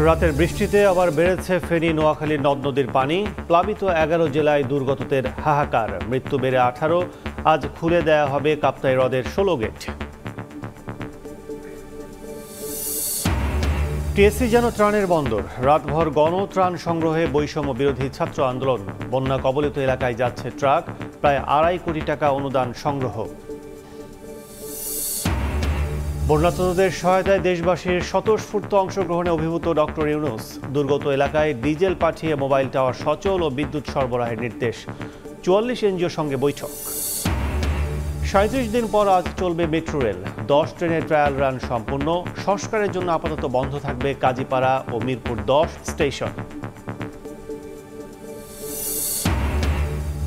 রাতের বৃষ্টিতে আবার বেড়েছে ফেনী নোয়াখালীর নদ নদীর পানি। প্লাবিত 11 জেলায় দুর্গতদের হাহাকার, মৃত্যু বেড়ে 18। আজ খুলে দেয়া হবে কাপ্তাই হ্রদের 16 গেট। টিএসসি যেন ত্রাণের বন্দর, রাতভর গণত্রাণ সংগ্রহে বৈষম্য বিরোধী ছাত্র আন্দোলন। বন্যা কবলিত এলাকায় যাচ্ছে ট্রাক, প্রায় 2.5 কোটি টাকা অনুদান সংগ্রহ। বন্যার্তদের সহায়তায় দেশবাসীর স্বতঃস্ফূর্ত অংশগ্রহণে অভিভূত ডক্টর ইউনূস। দুর্গত এলাকায় ডিজেল পাঠিয়ে মোবাইল টাওয়ার সচল ও বিদ্যুৎ সরবরাহের নির্দেশ। 44 এনজিওর সঙ্গে বৈঠক। 37 দিন পর আজ চলবে মেট্রো রেল। 10 ট্রেনের ট্রায়াল রান সম্পূর্ণ। সংস্কারের জন্য আপাতত বন্ধ থাকবে কাজীপাড়া ও মিরপুর 10 স্টেশন।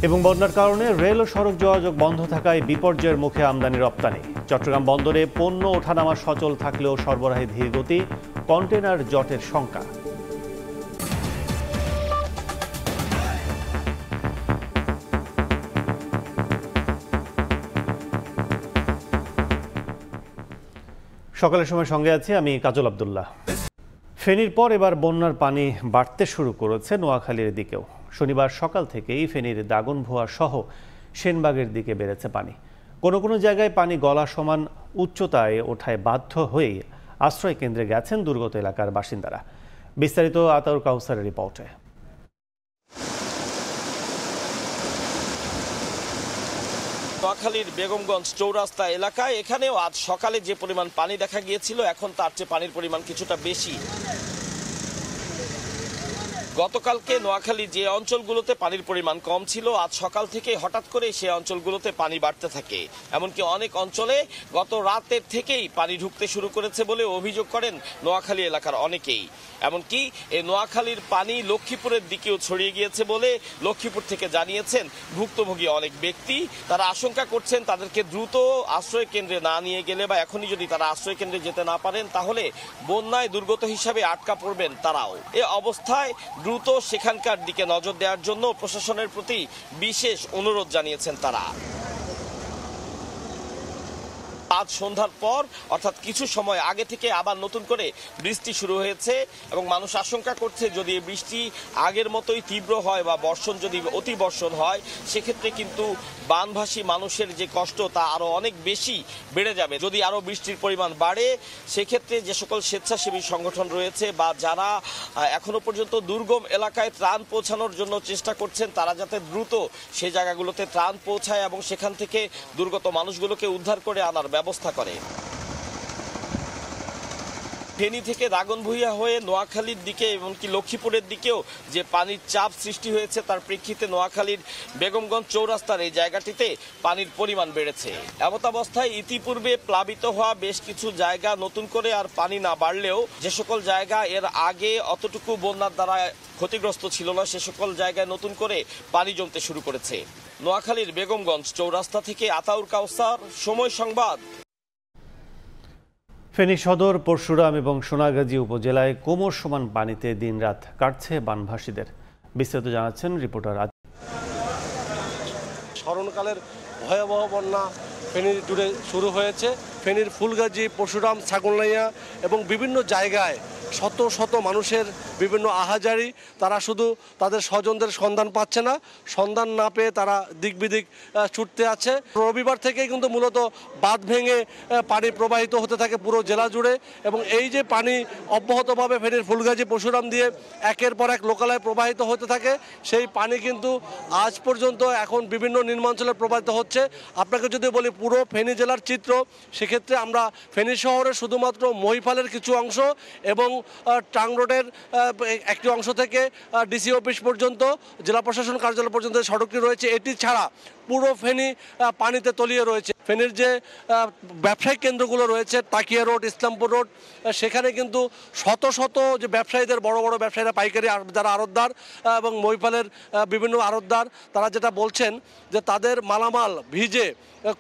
এবং বন্যার কারণে রেল ও সড়ক যোগাযোগ বন্ধ থাকায় বিপর্যয়ের মুখে আমদানি রপ্তানি। চট্টগ্রাম বন্দরে পণ্য ওঠানামা সচল থাকলেও সরবরাহে ধীরগতি, কন্টেনার জটের শঙ্কা। সকালের সময় সঙ্গে আছি আমি কাজল আব্দুল্লাহ। ফেনীর পর এবার বন্যার পানি বাড়তে শুরু করেছে নোয়াখালীর দিকেও। শনিবার সকাল থেকেই ফেনীর দাগনভূয়া সহ সেনবাগের দিকে বেড়েছে পানি। কোনো কোনো জায়গায় পানি গলা সমান উচ্চতায় ওঠায় বাধ্য হয়েই আশ্রয় কেন্দ্রে গেছেন দুর্গত এলাকার বাসিন্দারা। বিস্তারিত আতাউর কাউসারের রিপোর্টে। নোয়াখালীর বেগমগঞ্জ চৌরাস্তা এলাকায় এখানেও আজ সকালে যে পরিমাণ পানি দেখা গিয়েছিল, এখন তার চেয়ে পানির পরিমাণ কিছুটা বেশি। গতকালকে নোয়াখালী যে অঞ্চলগুলোতে পানির পরিমাণ কম ছিল, আজ সকাল থেকে হঠাৎ করে সেই অঞ্চলগুলোতে পানি বাড়তে থাকে। এমনকি অনেক অঞ্চলে গত রাতের থেকেই পানি ঢুকতে শুরু করেছে বলে অভিযোগ করেন নোয়াখালী এলাকার অনেকেই। এমনকি এই নোয়াখালীর পানি লক্ষ্মীপুরের দিকেও ছড়িয়ে গিয়েছে বলে লক্ষ্মীপুর থেকে জানিয়েছেন ভুক্তভোগী অনেক ব্যক্তি। তারা আশঙ্কা করছেন তাদেরকে দ্রুত আশ্রয় কেন্দ্রে না নিয়ে গেলে বা এখনই যদি তারা আশ্রয় কেন্দ্রে যেতে না পারেন তাহলে বন্যায় দুর্গত হিসাবে আটকা পড়বেন তারাও। এ অবস্থায় দ্রুত সেখানকার দিকে নজর দেওয়ার জন্য প্রশাসনের প্রতি বিশেষ অনুরোধ জানিয়েছেন তারা। আজ সন্ধ্যার পর অর্থাৎ কিছু সময় আগে থেকে আবার নতুন করে বৃষ্টি শুরু হয়েছে এবং মানুষ আশঙ্কা করছে যদি বৃষ্টি আগের মতোই তীব্র হয় বা বর্ষণ যদি অতি বর্ষণ হয় সেক্ষেত্রে কিন্তু বানভাসী মানুষের যে কষ্ট তা আরো অনেক বেশি বেড়ে যাবে। যদি আরো বৃষ্টির পরিমাণ বাড়ে সেক্ষেত্রে যে সকল স্বেচ্ছাসেবী সংগঠন রয়েছে বা যারা এখনো পর্যন্ত দুর্গম এলাকায় ত্রাণ পৌঁছানোর জন্য চেষ্টা করছেন তারা যাতে দ্রুত সেই জায়গাগুলোতে ত্রাণ পৌঁছায় এবং সেখান থেকে দুর্গত মানুষগুলোকে উদ্ধার করে আনার ব্যবস্থা করে। ফেনী থেকে দাগনভূয়া হয়ে নোয়াখালীর দিকে এমনকি লক্ষ্মীপুরের দিকেও যে পানির চাপ সৃষ্টি হয়েছে তার প্রেক্ষিতে নোয়াখালীর বেগমগঞ্জ চৌরাস্তার এই জায়গাটিতে পানির পরিমাণ বেড়েছে। এমতাবস্থায় ইতিপূর্বে প্লাবিত হওয়া বেশ কিছু জায়গা নতুন করে আর পানি না বাড়লেও যে সকল জায়গা এর আগে অতটুকু বন্যার দ্বারা ক্ষতিগ্রস্ত ছিল না সে সকল জায়গায় নতুন করে পানি জমতে শুরু করেছে। নোয়াখালীর বেগমগঞ্জ চৌরাস্তা থেকে আতাউর কাউসার, সময় সংবাদ। ফেনী সদর, পরশুরাম এবং সোনাগাজী উপজেলায় কোমর সমান পানিতে দিনরাত কাটছে বানভাসীদের। বিস্তারিত জানাচ্ছেন রিপোর্টার। স্মরণকালের ভয়াবহ বন্যা ফেনী জুড়ে শুরু হয়েছে। ফেনীর ফুলগাজী, পরশুরাম, ছাগলনাইয়া এবং বিভিন্ন জায়গায় শত শত মানুষের বিভিন্ন আহাজারি। তারা শুধু তাদের স্বজনদের সন্ধান পাচ্ছে না, সন্ধান না পেয়ে তারা দিক বিদিক ছুটতে আছে। রবিবার থেকেই কিন্তু মূলত বাঁধ ভেঙে পানি প্রবাহিত হতে থাকে পুরো জেলা জুড়ে এবং এই যে পানি অব্যাহতভাবে ফেনীর ফুলগাজী, পরশুরাম দিয়ে একের পর এক লোকালয়ে প্রবাহিত হতে থাকে, সেই পানি কিন্তু আজ পর্যন্ত এখন বিভিন্ন নিম্নাঞ্চলে প্রবাহিত হচ্ছে। আপনাকে যদি বলি পুরো ফেনী জেলার চিত্র, সেক্ষেত্রে আমরা ফেনী শহরের শুধুমাত্র মহিফালের কিছু অংশ এবং টাং রোডের একটি অংশ থেকে ডিসি অফিস পর্যন্ত, জেলা প্রশাসন কার্যালয় পর্যন্ত সড়কটি রয়েছে, এটি ছাড়া পুরো ফেনী পানিতে তলিয়ে রয়েছে। ফেনীর যে ব্যবসায়িক কেন্দ্রগুলো রয়েছে, তাকিয়া রোড, ইসলামপুর রোড, সেখানে কিন্তু শত শত যে ব্যবসায়ীদের, বড় বড় ব্যবসায়ীরা, পাইকারি যারা আড়তদার এবং মহিফালের বিভিন্ন আড়তদার, তারা যেটা বলছেন যে তাদের মালামাল ভিজে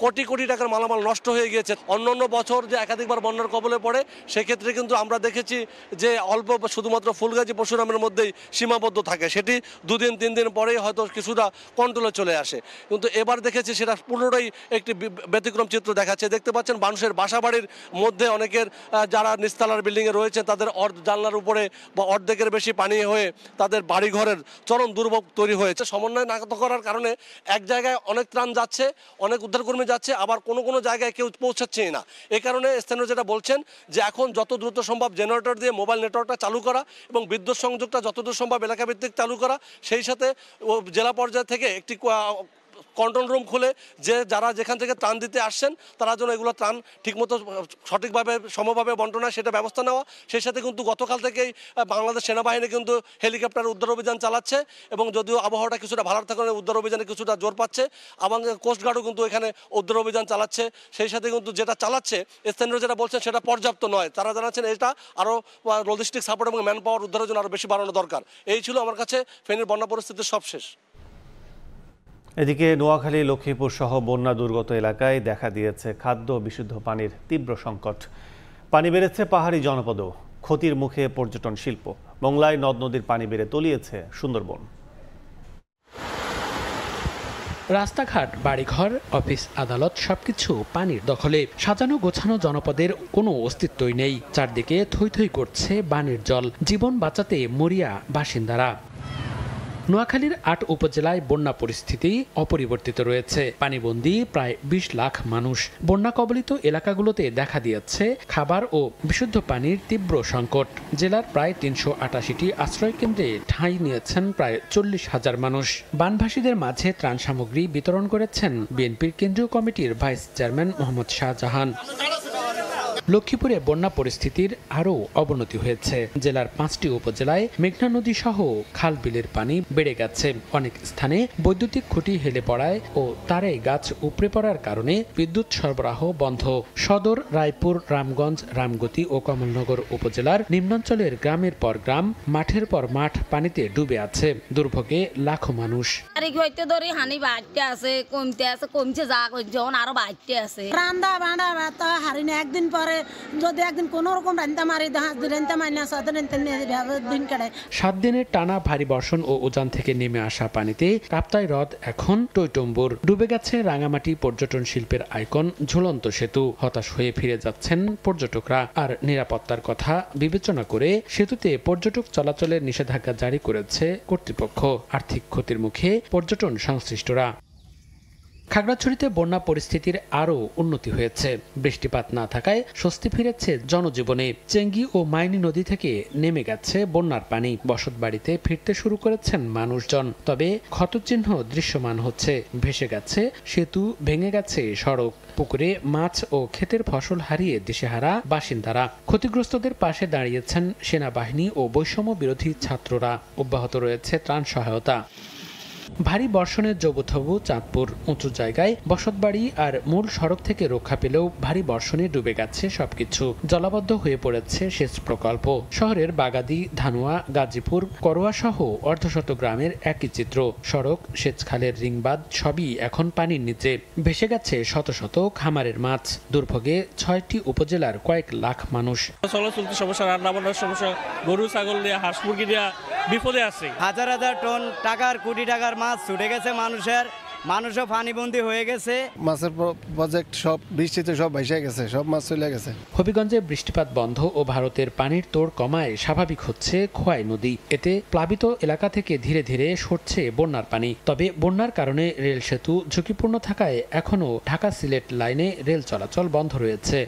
কোটি কোটি টাকার মালামাল নষ্ট হয়ে গিয়েছে। অন্যান্য বছর যে একাধিকবার বন্যার কবলে পড়ে সেক্ষেত্রে কিন্তু আমরা দেখেছি যে অল্প শুধুমাত্র ফুলগাজী পরশুরামের মধ্যেই সীমাবদ্ধ থাকে, সেটি 2 দিন 3 দিন পরেই হয়তো কিছুটা কন্ট্রোলে চলে আসে। কিন্তু এবার দেখেছি সেটা পুরোটাই একটি ব্যতিক্রম চিত্র দেখাচ্ছে। দেখতে পাচ্ছেন মানুষের বাসাবাড়ির মধ্যে অনেকের যারা নিচতলার বিল্ডিংয়ে রয়েছে তাদের জানলার উপরে বা অর্ধেকের বেশি পানি হয়ে তাদের বাড়িঘরের চরম দুর্ভোগ তৈরি হয়েছে। সমন্বয় না করার কারণে এক জায়গায় অনেক ত্রাণ যাচ্ছে, অনেক উদ্ধারকর্মী যাচ্ছে, আবার কোনো জায়গায় কেউ পৌঁছাচ্ছেই না। এই কারণে স্থানীয় যেটা বলছেন যে এখন যত দ্রুত সম্ভব জেনারেটর দিয়ে মোবাইল নেটওয়ার্কটা চালু করা এবং বিদ্যুৎ সংযোগটা যতদূর সম্ভব এলাকাভিত্তিক চালু করা, সেই সাথে জেলা পর্যায় থেকে একটি কন্ট্রোল রুম খুলে যে যারা যেখান থেকে ত্রাণ দিতে আসছেন তারা যেন এগুলো ত্রাণ ঠিকমতো সঠিকভাবে সমভাবে বন্টন হয় সেটা ব্যবস্থা নেওয়া। সেই সাথে কিন্তু গতকাল থেকেই বাংলাদেশ সেনাবাহিনী কিন্তু হেলিকপ্টার উদ্ধার অভিযান চালাচ্ছে এবং যদিও আবহাওয়াটা কিছুটা ভালো থাকার কারণে উদ্ধার অভিযানে কিছুটা জোর পাচ্ছে। আমাদের কোস্টগার্ডও কিন্তু এখানে উদ্ধার অভিযান চালাচ্ছে। সেই সাথে কিন্তু যেটা চালাচ্ছে স্থানীয় যেটা বলছেন সেটা পর্যাপ্ত নয়। তারা জানাচ্ছেন এটা আরও লজিস্টিক সাপোর্ট এবং ম্যান পাওয়ার উদ্ধারের জন্য আরও বেশি বাড়ানো দরকার। এই ছিল আমার কাছে ফেনীর বন্যা পরিস্থিতির সবশেষ। এদিকে নোয়াখালী, লক্ষ্মীপুর সহ বন্যা দুর্গত এলাকায় দেখা দিয়েছে খাদ্য ও বিশুদ্ধ পানির তীব্র সংকট। পানি বেড়েছে পাহাড়ি জনপদেও, ক্ষতির মুখে পর্যটন শিল্প। মংলায় নদ নদীর পানি বেড়ে তলিয়েছে সুন্দরবন। রাস্তাঘাট, বাড়িঘর, অফিস, আদালত সবকিছু পানির দখলে। সাজানো গোছানো জনপদের কোনো অস্তিত্বই নেই। চারদিকে থই থই করছে বানের জল। জীবন বাঁচাতে মরিয়া বাসিন্দারা। নোয়াখালীর 8 উপজেলায় বন্যা পরিস্থিতি অপরিবর্তিত রয়েছে। পানিবন্দী প্রায় 20 লাখ মানুষ। বন্যা কবলিত এলাকাগুলোতে দেখা দিয়েছে খাবার ও বিশুদ্ধ পানির তীব্র সংকট। জেলার প্রায় 388টি আশ্রয় কেন্দ্রে ঠাঁই নিয়েছেন প্রায় 40,000 মানুষ। বানভাসীদের মাঝে ত্রাণ সামগ্রী বিতরণ করেছেন বিএনপির কেন্দ্রীয় কমিটির ভাইস চেয়ারম্যান মোহাম্মদ শাহজাহান। লক্ষ্মীপুরে বন্যা পরিস্থিতির আরও অবনতি হয়েছে। জেলার 5টি উপজেলায় মেঘনা নদী সহ খাল বিলের পানি বেড়ে গেছে। অনেক স্থানে বৈদ্যুতিক খুঁটি হেলে পড়ায় ও তারে গাছ উপড়ে পড়ার কারণে বিদ্যুৎ সরবরাহ বন্ধ। সদর, রায়পুর, রামগঞ্জ, রামগতি ও কমলনগর উপজেলার নিম্নাঞ্চলের গ্রামের পর গ্রাম, মাঠের পর মাঠ পানিতে ডুবে আছে। দুর্ভোগে লাখো মানুষ। একদিন পরে যদি একদিন কোন রকম রান্তা মারি রান্তা মাইনা 7 দিনের টানা ভারী বর্ষণ ও উজান থেকে নেমে আসা পানিতে কাপ্তাই হ্রদ এখন টইটম্বুর। ডুবে গেছে রাঙামাটি পর্যটন শিল্পের আইকন ঝুলন্ত সেতু। হতাশ হয়ে ফিরে যাচ্ছেন পর্যটকরা। আর নিরাপত্তার কথা বিবেচনা করে সেতুতে পর্যটক চলাচলের নিষেধাজ্ঞা জারি করেছে কর্তৃপক্ষ। আর্থিক ক্ষতির মুখে পর্যটন সংশ্লিষ্টরা। খাগড়াছড়িতে বন্যা পরিস্থিতির আরও উন্নতি হয়েছে। বৃষ্টিপাত না থাকায় স্বস্তি ফিরেছে জনজীবনে। চেঙ্গি ও মাইনি নদী থেকে নেমে গেছে বন্যার পানি। বসতবাড়িতে ফিরতে শুরু করেছেন মানুষজন। তবে ক্ষতচিহ্ন দৃশ্যমান হচ্ছে। ভেসে গেছে সেতু, ভেঙে গেছে সড়ক। পুকুরে মাছ ও ক্ষেতের ফসল হারিয়ে দিশেহারা বাসিন্দারা। ক্ষতিগ্রস্তদের পাশে দাঁড়িয়েছেন সেনাবাহিনী ও বৈষম্য বিরোধী ছাত্ররা। অব্যাহত রয়েছে ত্রাণ সহায়তা। ভারী বর্ষণে জবুথবু চাঁদপুর। উঁচু জায়গায় বসতবাড়ি আর মূল সড়ক থেকে রক্ষা পেলেও ভারী বর্ষণে ডুবে গেছে সবকিছু। জলাবদ্ধ হয়ে পড়েছে সেচ প্রকল্প। শহরের বাগাদি, ধানুয়া, গাজীপুর, করোয়া সহ অর্ধশত গ্রামের একই চিত্র। সড়ক, সেচখালের রিংবাদ সবই এখন পানির নিচে। ভেসে গেছে শত শত খামারের মাছ। দুর্ভোগে 6টি উপজেলার কয়েক লাখ মানুষ। চলতে সমস্যা, রান্না বান্নার সমস্যা, গরু ছাগল দিয়ে, হাঁস মুরগি দিয়ে বিপদে আছে। হাজার হাজার টন টাকার, কোটি টাকার মাছ ছুটে গেছে মানুষও পানিবন্দী হয়ে গেছে। মাছের প্রজেক্ট সব বৃষ্টিতে সব ভেসে গেছে, সব মাছ চলে গেছে। হবিগঞ্জে বৃষ্টিপাত বন্ধ ও ভারতের পানির তোড় কমায় স্বাভাবিক হচ্ছে খোয়াই নদী। এতে প্লাবিত এলাকা থেকে ধীরে ধীরে সরছে বন্যার পানি। তবে বন্যার কারণে রেল সেতু ঝুঁকিপূর্ণ থাকায় এখনও ঢাকা সিলেট লাইনে রেল চলাচল বন্ধ রয়েছে।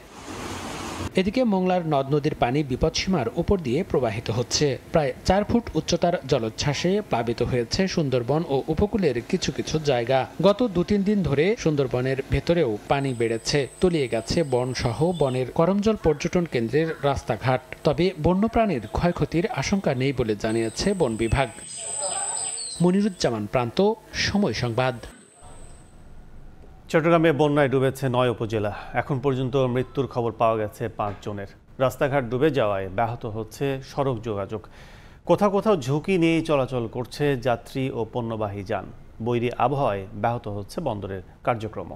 এদিকে মংলার নদ নদীর পানি বিপদসীমার উপর দিয়ে প্রবাহিত হচ্ছে। প্রায় 4 ফুট উচ্চতার জলোচ্ছ্বাসে প্লাবিত হয়েছে সুন্দরবন ও উপকূলের কিছু কিছু জায়গা। গত 2-3 দিন ধরে সুন্দরবনের ভেতরেও পানি বেড়েছে। তলিয়ে গেছে বন সহ বনের করমজল পর্যটন কেন্দ্রের রাস্তাঘাট। তবে বন্যপ্রাণীর ক্ষয়ক্ষতির আশঙ্কা নেই বলে জানিয়েছে বন বিভাগ। মনিরুজ্জামান প্রান্ত, সময় সংবাদ। চট্টগ্রামে বন্যায় ডুবেছে 9 উপজেলা। এখন পর্যন্ত মৃত্যুর খবর পাওয়া গেছে 5 জনের। রাস্তাঘাট ডুবে যাওয়ায় ব্যাহত হচ্ছে সড়ক যোগাযোগ। কোথাও কোথাও ঝুঁকি নিয়েই চলাচল করছে যাত্রী ও পণ্যবাহী যান। বৈরী আবহাওয়ায় ব্যাহত হচ্ছে বন্দরের কার্যক্রম।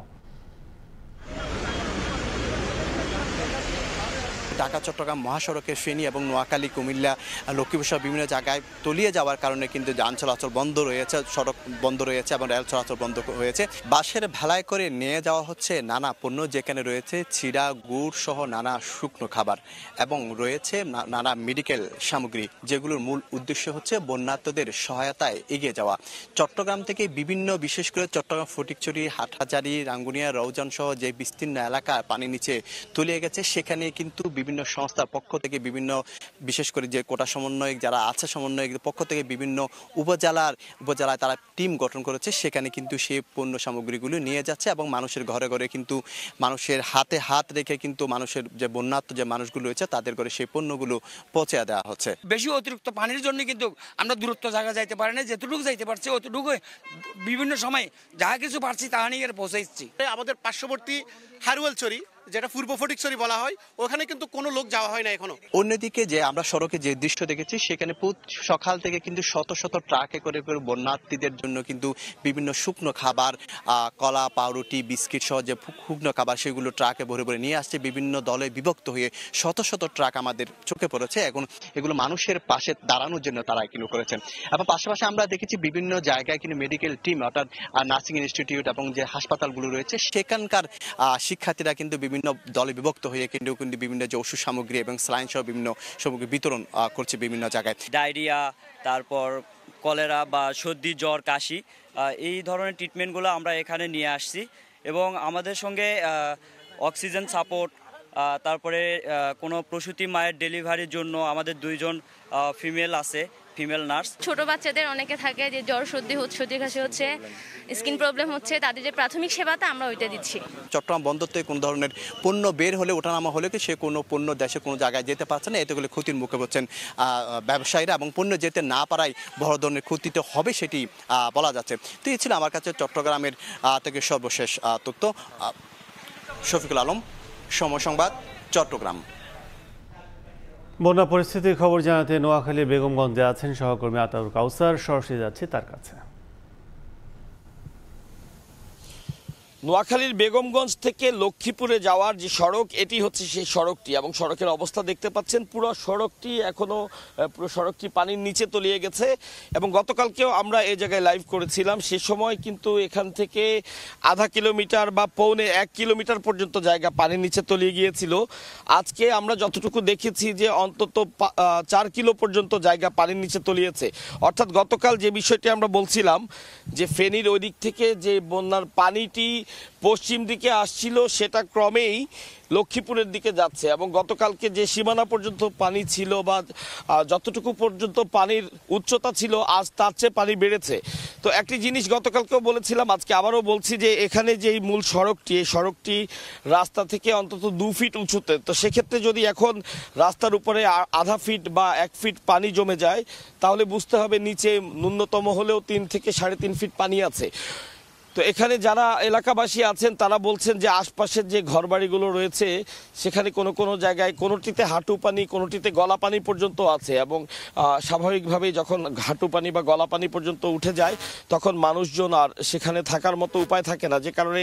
ঢাকা চট্টগ্রাম মহাসড়কের ফেনী এবং নোয়াখালী কুমিল্লা লক্ষ্মীপুর সহ বিভিন্ন জায়গায় তলিয়ে যাওয়ার কারণে কিন্তু যান চলাচল বন্ধ রয়েছে, সড়ক বন্ধ রয়েছে এবং রেল চলাচল বন্ধ হয়েছে। বাসের ভেলায় করে নিয়ে যাওয়া হচ্ছে নানা পণ্য, যেখানে রয়েছে চিড়া, গুড় সহ নানা শুকনো খাবার এবং রয়েছে নানা মেডিকেল সামগ্রী, যেগুলোর মূল উদ্দেশ্য হচ্ছে বন্যার্তদের সহায়তায় এগিয়ে যাওয়া। চট্টগ্রাম থেকে বিভিন্ন, বিশেষ করে চট্টগ্রাম ফটিকছড়ি, হাটহাজারী, রাঙ্গুনিয়া, রৌজান সহ যে বিস্তীর্ণ এলাকা পানি নিচে তলিয়ে গেছে, সেখানে কিন্তু বিভিন্ন সংস্থার পক্ষ থেকে বিভিন্ন, বিশেষ করে যে কোটা সমন্বয়ক যারা আছে, সমন্বয়কের পক্ষ থেকে বিভিন্ন উপজেলায় তারা টিম গঠন করেছে। সেখানে কিন্তু সেই পণ্য সামগ্রীগুলো নিয়ে যাচ্ছে এবং মানুষের ঘরে ঘরে কিন্তু মানুষের হাতে হাত রেখে কিন্তু মানুষের যে বন্যার্ত যে মানুষগুলো রয়েছে তাদের ঘরে সেই পণ্যগুলো পৌঁছে দেওয়া হচ্ছে। বেশি অতিরিক্ত পানির জন্য কিন্তু আমরা দূরত্ব জায়গা যাইতে পারি না, যেটুকু যাইতে পারছি অতটুকু বিভিন্ন সময় যাহা কিছু পারছি তাহা নিয়ে পৌঁছাইছি। আমাদের পার্শ্ববর্তী হারুয়ালছড়ি, যেটা পূর্ব ফটিকছড়ি বলা হয়, ওখানে কিন্তু কোনো লোক যাওয়া হয় না এখনো। অন্যদিকে যে আমরা সড়কে যে দৃশ্য দেখেছি, সেখানে সকাল থেকে কিন্তু শত শত ট্রাকে করে বন্যার্থীদের জন্য কিন্তু বিভিন্ন শুকনো খাবার, কলা, পাউরুটি, বিস্কিট সহ যে শুকনো খাবার, সেগুলো ট্রাকে ভরে ভরে নিয়ে আসছে। বিভিন্ন দলে বিভক্ত হয়ে শত শত ট্রাক আমাদের চোখে পড়েছে। এখন এগুলো মানুষের পাশে দাঁড়ানোর জন্য তারা কিন্তু করেছেন। এবং পাশাপাশি আমরা দেখেছি বিভিন্ন জায়গায় কিন্তু মেডিকেল টিম, অর্থাৎ নার্সিং ইনস্টিটিউট এবং যে হাসপাতালগুলো রয়েছে, সেখানকার শিক্ষার্থীরা কিন্তু বিভিন্ন দলে বিভক্ত হয়ে কিন্তু বিভিন্ন যে ওষুধ সামগ্রী এবং স্যালাইন সহ বিভিন্ন সামগ্রী বিতরণ করছে বিভিন্ন জায়গায়। ডায়রিয়া, তারপর কলেরা বা সর্দি, জ্বর, কাশি, এই ধরনের ট্রিটমেন্টগুলো আমরা এখানে নিয়ে আসছি এবং আমাদের সঙ্গে অক্সিজেন সাপোর্ট, তারপরে কোনো প্রসূতি মায়ের ডেলিভারির জন্য আমাদের 2 জন ফিমেল আছে, ফিমেল নার্স। ছোট বাচ্চাদের অনেকে থাকে যে জ্বর, সর্দি কাশি হচ্ছে, স্কিন প্রবলেম হচ্ছে, তাদের যে প্রাথমিক সেবাটা আমরা ওইটা দিচ্ছি। চট্টগ্রাম বন্দর থেকে কোনো ধরনের পণ্য বের হলে, ওঠানামা হলে কি সে কোনো পণ্য দেশে কোনো জায়গায় যেতে পারছে না, এতে করে ক্ষতির মুখে পড়ছেন ব্যবসায়ীরা এবং পণ্য যেতে না পারায় বড় ধরনের ক্ষতিতে হবে সেটি বলা যাচ্ছে। তো এই ছিল আমার কাছে চট্টগ্রামের থেকে সর্বশেষ তথ্য। শফিকুল আলম, সময় সংবাদ, চট্টগ্রাম। বন্যা পরিস্থিতির খবর জানাতে নোয়াখালীর বেগমগঞ্জে আছেন সহকর্মী আতাউর কাউসার, সরাসরি যাচ্ছি তার কাছে। নোয়াখালীর বেগমগঞ্জ থেকে লক্ষ্মীপুরে যাওয়ার যে সড়ক, এটি হচ্ছে সেই সড়কটি এবং সড়কের অবস্থা দেখতে পাচ্ছেন। পুরো সড়কটি পানির নিচে তলিয়ে গেছে এবং গতকালকেও আমরা এই জায়গায় লাইভ করেছিলাম। সে সময় কিন্তু এখান থেকে আধা কিলোমিটার বা পৌনে 1 কিলোমিটার পর্যন্ত জায়গা পানির নিচে তলিয়ে গিয়েছিল। আজকে আমরা যতটুকু দেখেছি যে অন্তত 4 কিলো পর্যন্ত জায়গা পানির নিচে তলিয়েছে। অর্থাৎ গতকাল যে বিষয়টি আমরা বলছিলাম যে ফেনীর ওই দিক থেকে যে বন্যার পানিটি পশ্চিম দিকে আসছিল, সেটা ক্রমেই লক্ষ্মীপুরের দিকে যাচ্ছে এবং গতকালকে যে সীমানা পর্যন্ত পানি ছিল বা যতটুকু পর্যন্ত পানির উচ্চতা ছিল, আজ তার চেয়ে পানি বেড়েছে। তো একটি জিনিস গতকালকেও বলেছিলাম, আজকে আবারও বলছি যে এখানে যে মূল সড়কটি, এই সড়কটি রাস্তা থেকে অন্তত 2 ফিট উঁচুতে। তো সেক্ষেত্রে যদি এখন রাস্তার উপরে আধা ফিট বা 1 ফিট পানি জমে যায়, তাহলে বুঝতে হবে নিচে ন্যূনতম হলেও 3 থেকে 3.5 ফিট পানি আছে। তো এখানে যারা এলাকাবাসী আছেন তারা বলছেন যে আশপাশের যে ঘরবাড়িগুলো রয়েছে, সেখানে কোনো কোনো জায়গায় কোনোটিতে হাঁটু পানি, কোনোটিতে গলা পানি পর্যন্ত আছে এবং স্বাভাবিকভাবেই যখন হাঁটু পানি বা গলা পানি পর্যন্ত উঠে যায়, তখন মানুষজন আর সেখানে থাকার মতো উপায় থাকে না। যে কারণে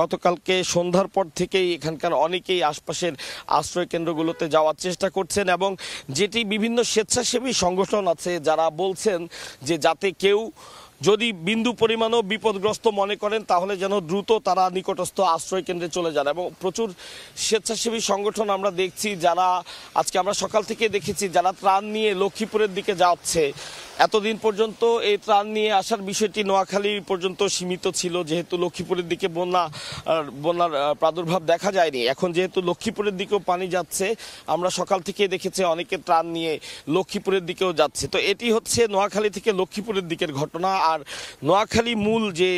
গতকালকে সন্ধ্যার পর থেকেই এখানকার অনেকেই আশপাশের আশ্রয় কেন্দ্রগুলোতে যাওয়ার চেষ্টা করছেন এবং যেটি বিভিন্ন স্বেচ্ছাসেবী সংগঠন আছে যারা বলছেন যে যাতে কেউ যদি বিন্দু পরিমাণও বিপদগ্রস্ত মনে করেন তাহলে যেন দ্রুত তারা নিকটস্থ আশ্রয় কেন্দ্রে চলে যান। এবং প্রচুর স্বেচ্ছাসেবী সংগঠন আমরা দেখছি যারা আজকে আমরা সকাল থেকে দেখেছি যারা ত্রাণ নিয়ে লক্ষ্মীপুরের দিকে যাচ্ছে। এতদিন পর্যন্ত এই ত্রাণ নিয়ে আসার বিষয়টি নোয়াখালী পর্যন্ত সীমিত ছিল, যেহেতু লক্ষ্মীপুরের দিকে বন্যার প্রাদুর্ভাব দেখা যায়নি। এখন যেহেতু লক্ষ্মীপুরের দিকেও পানি যাচ্ছে, আমরা সকাল থেকে দেখেছি অনেকে ত্রাণ নিয়ে লক্ষ্মীপুরের দিকেও যাচ্ছে। তো এটি হচ্ছে নোয়াখালী থেকে লক্ষ্মীপুরের দিকের ঘটনা। আর নোয়াখালী মূল যে